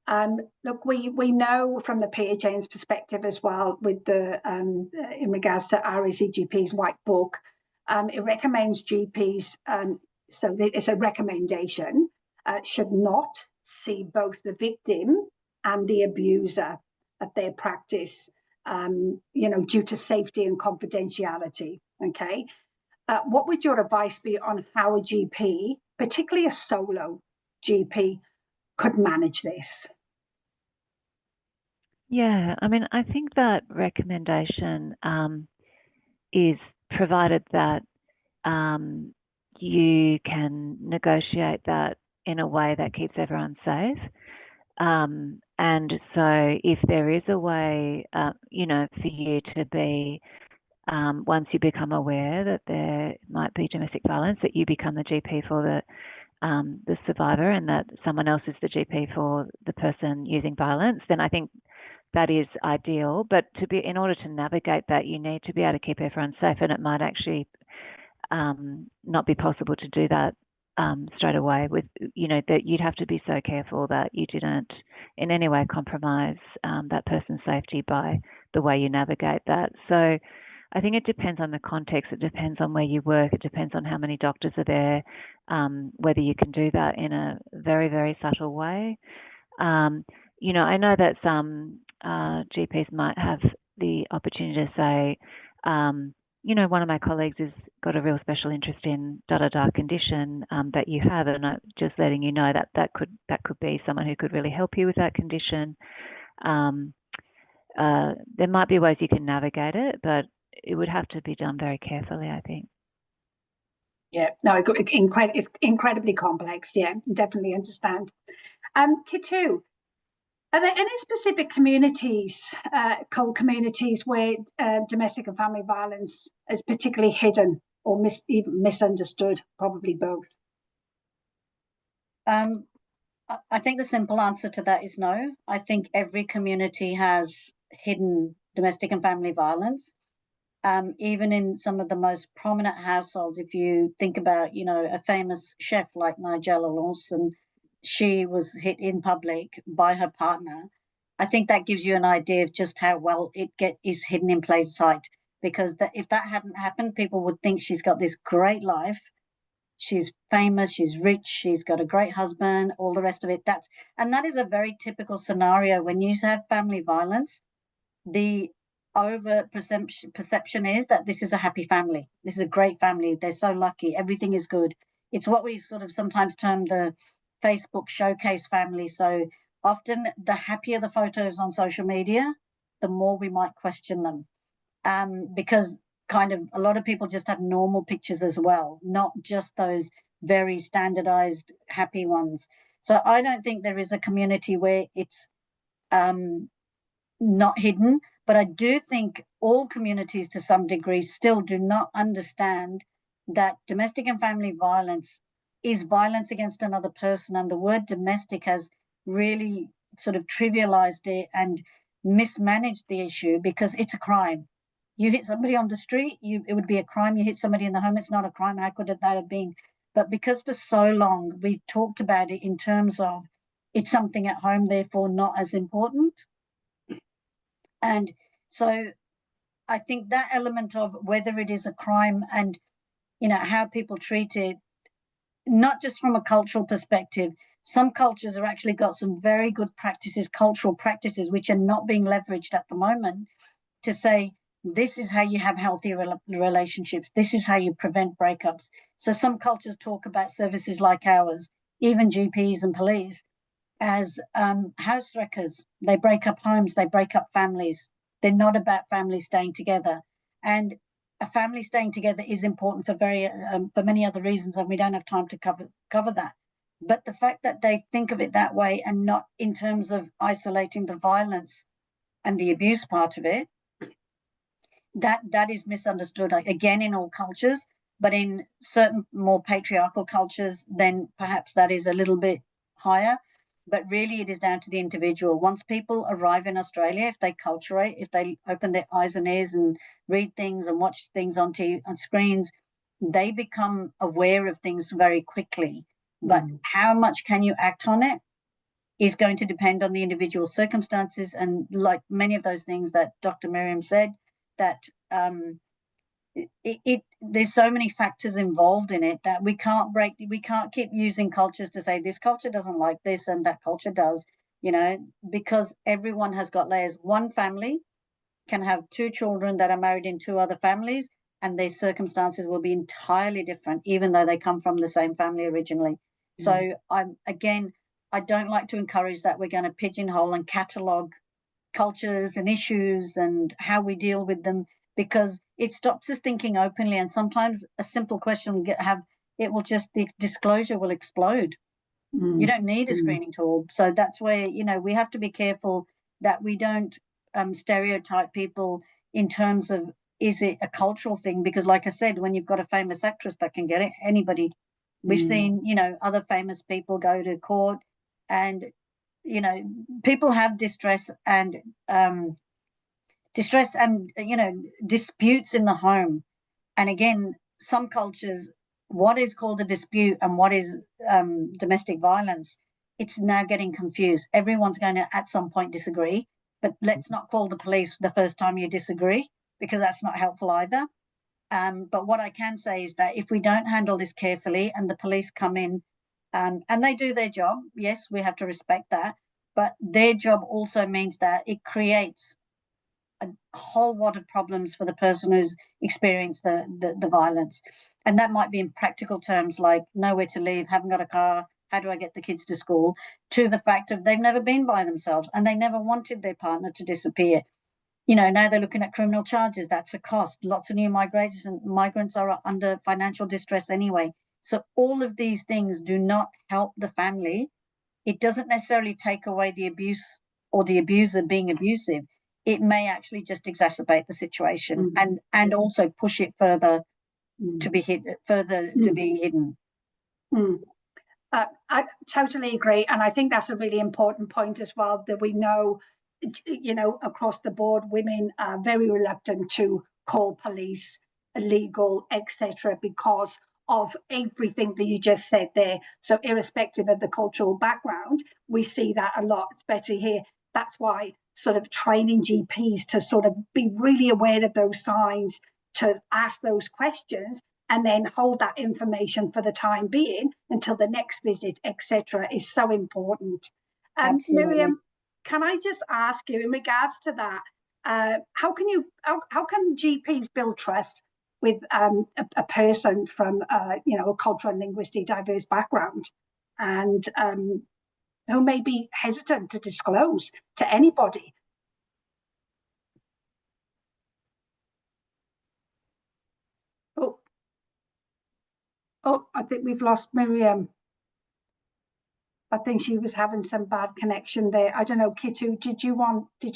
Look, we know from the PHN's perspective as well, with the in regards to RACGP's white book, it recommends GPs, so it's a recommendation, should not see both the victim and the abuser at their practice, due to safety and confidentiality. Okay, what would your advice be on how a GP, particularly a solo GP, could manage this? Yeah, I mean, I think that recommendation is provided that you can negotiate that in a way that keeps everyone safe. And so if there is a way, for you to be, once you become aware that there might be domestic violence, that you become the GP for the survivor, and that someone else is the GP for the person using violence, then I think that is ideal. But in order to navigate that, you need to be able to keep everyone safe, and it might actually not be possible to do that straight away. With that you'd have to be so careful that you didn't in any way compromise that person's safety by the way you navigate that. So I think it depends on the context. It depends on where you work. It depends on how many doctors are there, whether you can do that in a very, very subtle way. I know that some GPs might have the opportunity to say, one of my colleagues has got a real special interest in da-da-da condition that you have, and I'm just letting you know that could be someone who could really help you with that condition. There might be ways you can navigate it, but it would have to be done very carefully, I think. Yeah, no, incredibly complex. Yeah, definitely understand. Kitu, are there any specific communities, CALD communities, where domestic and family violence is particularly hidden or even misunderstood? Probably both. I think the simple answer to that is no. I think every community has hidden domestic and family violence. Even in some of the most prominent households, if you think about, a famous chef like Nigella Lawson, she was hit in public by her partner. I think that gives you an idea of just how well is hidden in plain sight. Because if that hadn't happened, people would think she's got this great life. She's famous, she's rich, she's got a great husband, all the rest of it. That is a very typical scenario when you have family violence. The over perception is that this is a happy family. This is a great family. They're so lucky. Everything is good. It's what we sort of sometimes term the Facebook showcase family. So often the happier the photos on social media, the more we might question them. Because kind of a lot of people just have normal pictures as well, not just those very standardized happy ones. So I don't think there is a community where it's not hidden, but I do think all communities to some degree still do not understand that domestic and family violence is violence against another person, and the word domestic has really sort of trivialized it and mismanaged the issue because it's a crime. You hit somebody on the street, it would be a crime. You hit somebody in the home, it's not a crime. How could that have been? But because for so long we've talked about it in terms of it's something at home, therefore not as important. And so I think that element of whether it is a crime and, how people treat it, not just from a cultural perspective, some cultures have actually got some very good practices, cultural practices, which are not being leveraged at the moment to say, this is how you have healthy relationships. This is how you prevent breakups. So some cultures talk about services like ours, even GPs and police, as house wreckers. They break up homes, they break up families. They're not about families staying together. And a family staying together is important for many other reasons, and we don't have time to cover that. But the fact that they think of it that way and not in terms of isolating the violence and the abuse part of it, that is misunderstood, again, in all cultures. But in certain more patriarchal cultures, then perhaps that is a little bit higher. But really it is down to the individual. Once people arrive in Australia, if they culturate, if they open their eyes and ears and read things and watch things on screens, they become aware of things very quickly. But how much can you act on it is going to depend on the individual circumstances, and like many of those things that Dr. Miriam said, that there's so many factors involved in it that we can't keep using cultures to say this culture doesn't like this and that culture does, because everyone has got layers. One family can have two children that are married in two other families, and their circumstances will be entirely different, even though they come from the same family originally. So I don't like to encourage that we're going to pigeonhole and catalogue cultures and issues and how we deal with them, because it stops us thinking openly. And sometimes a simple question the disclosure will explode. You don't need a screening tool. So that's where, we have to be careful that we don't stereotype people in terms of, is it a cultural thing? Because like I said, when you've got a famous actress that can get it, anybody. We've seen, other famous people go to court, and, people have distress and, disputes in the home. And again, some cultures, what is called a dispute and what is domestic violence, it's now getting confused. Everyone's going to at some point disagree, but let's not call the police the first time you disagree, because that's not helpful either. But what I can say is that if we don't handle this carefully and the police come in and they do their job, yes, we have to respect that, but their job also means that it creates a whole lot of problems for the person who's experienced the violence. And that might be in practical terms, like nowhere to live, haven't got a car, how do I get the kids to school, to the fact of they've never been by themselves and they never wanted their partner to disappear. Now they're looking at criminal charges. That's a cost. Lots of new migrants are under financial distress anyway. So all of these things do not help the family. It doesn't necessarily take away the abuse or the abuser being abusive. It may actually just exacerbate the situation and also push it further to be hidden. I totally agree, and I think that's a really important point as well, that we know, across the board, women are very reluctant to call police, legal, etc., because of everything that you just said there. So irrespective of the cultural background, we see that a lot, especially here. That's why sort of training GPs to sort of be really aware of those signs, to ask those questions, and then hold that information for the time being until the next visit, etc., is so important. Miriam, can I just ask you, in regards to that, how can GPs build trust with a person from a cultural and linguistic diverse background, and who may be hesitant to disclose to anybody? Oh, I think we've lost Miriam. I think she was having some bad connection there. I don't know, Kitu, did you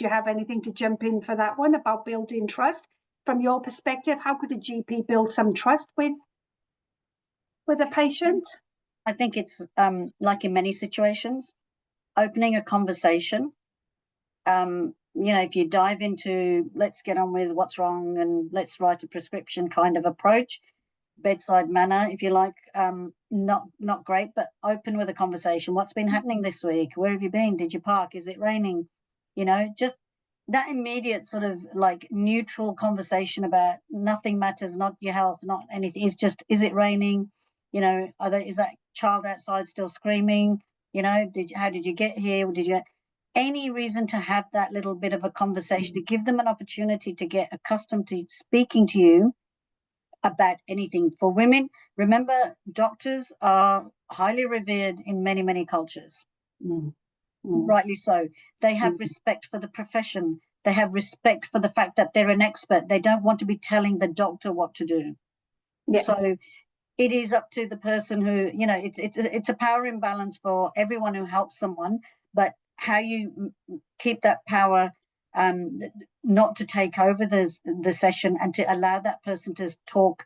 have anything to jump in for that one about building trust? From your perspective, how could a GP build some trust with a patient? I think it's like in many situations, opening a conversation. If you dive into let's get on with what's wrong and let's write a prescription kind of approach, bedside manner, if you like, not great, but open with a conversation. What's been happening this week? Where have you been? Did you park? Is it raining? Just that immediate sort of like neutral conversation about nothing matters, not your health, not anything. It's just, is it raining? Is that child outside still screaming? How did you get here? Any reason to have that little bit of a conversation, to give them an opportunity to get accustomed to speaking to you about anything. For women, remember, doctors are highly revered in many, many cultures. Rightly so. They have respect for the profession. They have respect for the fact that they're an expert. They don't want to be telling the doctor what to do. Yeah. So it is up to the person who, it's a power imbalance for everyone who helps someone, but how you keep that power not to take over the session and to allow that person to talk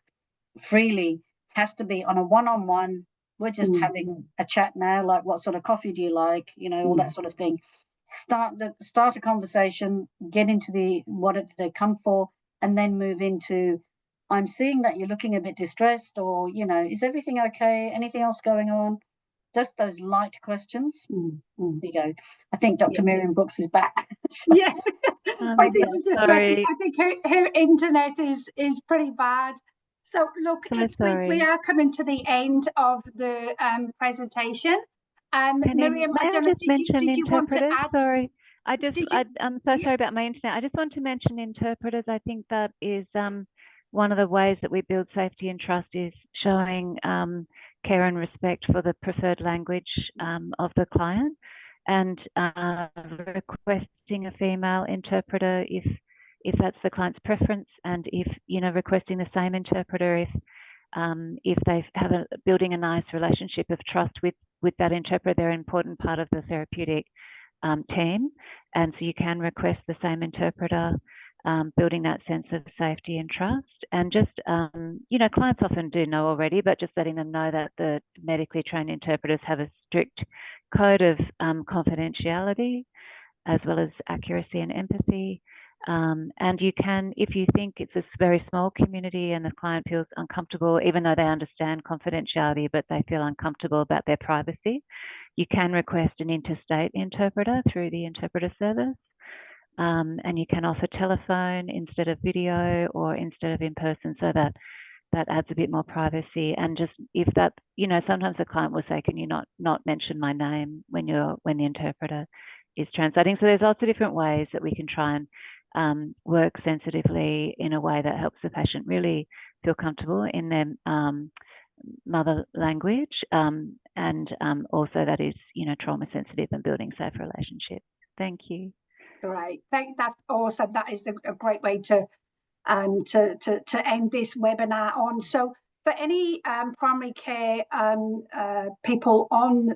freely has to be on a one-on-one. We're just having a chat now, like what sort of coffee do you like, all that sort of thing. Start a conversation, get into what they come for, and then move into, I'm seeing that you're looking a bit distressed, or is everything okay, anything else going on? just those light questions. Mm. There you go. I think Dr. Miriam Brooks is back. So, Yeah, I think yeah, she's just sorry. I think her internet is pretty bad. So look, So we sorry. are coming to the end of the presentation. Penny, Miriam, may I I don't know, just mention did you want to interpreters? add? Sorry. Did you? I'm so Yeah. sorry about my internet. I just want to mention interpreters. I think that is one of the ways that we build safety and trust is showing care and respect for the preferred language of the client, and requesting a female interpreter if that's the client's preference, and if requesting the same interpreter if they have building a nice relationship of trust with that interpreter. They're an important part of the therapeutic team, and so you can request the same interpreter, building that sense of safety and trust. And just clients often do know already, but just letting them know that the medically trained interpreters have a strict code of confidentiality as well as accuracy and empathy. And you can, if you think it's a very small community and the client feels uncomfortable, even though they understand confidentiality, but they feel uncomfortable about their privacy, you can request an interstate interpreter through the interpreter service. And you can offer telephone instead of video or instead of in person, so that adds a bit more privacy. And just if that, sometimes the client will say, can you not mention my name when the interpreter is translating? So there's lots of different ways that we can try and work sensitively in a way that helps the patient really feel comfortable in their mother language, and also that is, trauma sensitive and building safe relationships. Thank you. Great. That's awesome. That is a great way to end this webinar on. So for any primary care people on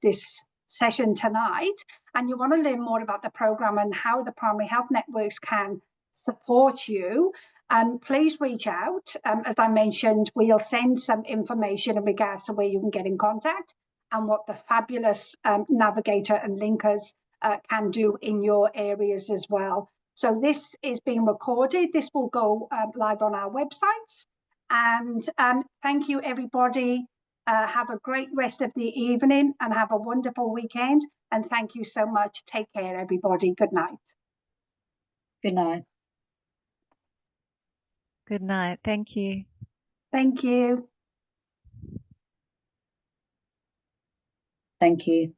this session tonight, and you want to learn more about the program and how the primary health networks can support you, please reach out. As I mentioned, we'll send some information in regards to where you can get in contact and what the fabulous navigator and linkers can do in your areas as well. So this is being recorded. This will go live on our websites. And thank you, everybody. Have a great rest of the evening and have a wonderful weekend. And thank you so much. Take care, everybody. Good night. Good night. Good night. Thank you. Thank you. Thank you.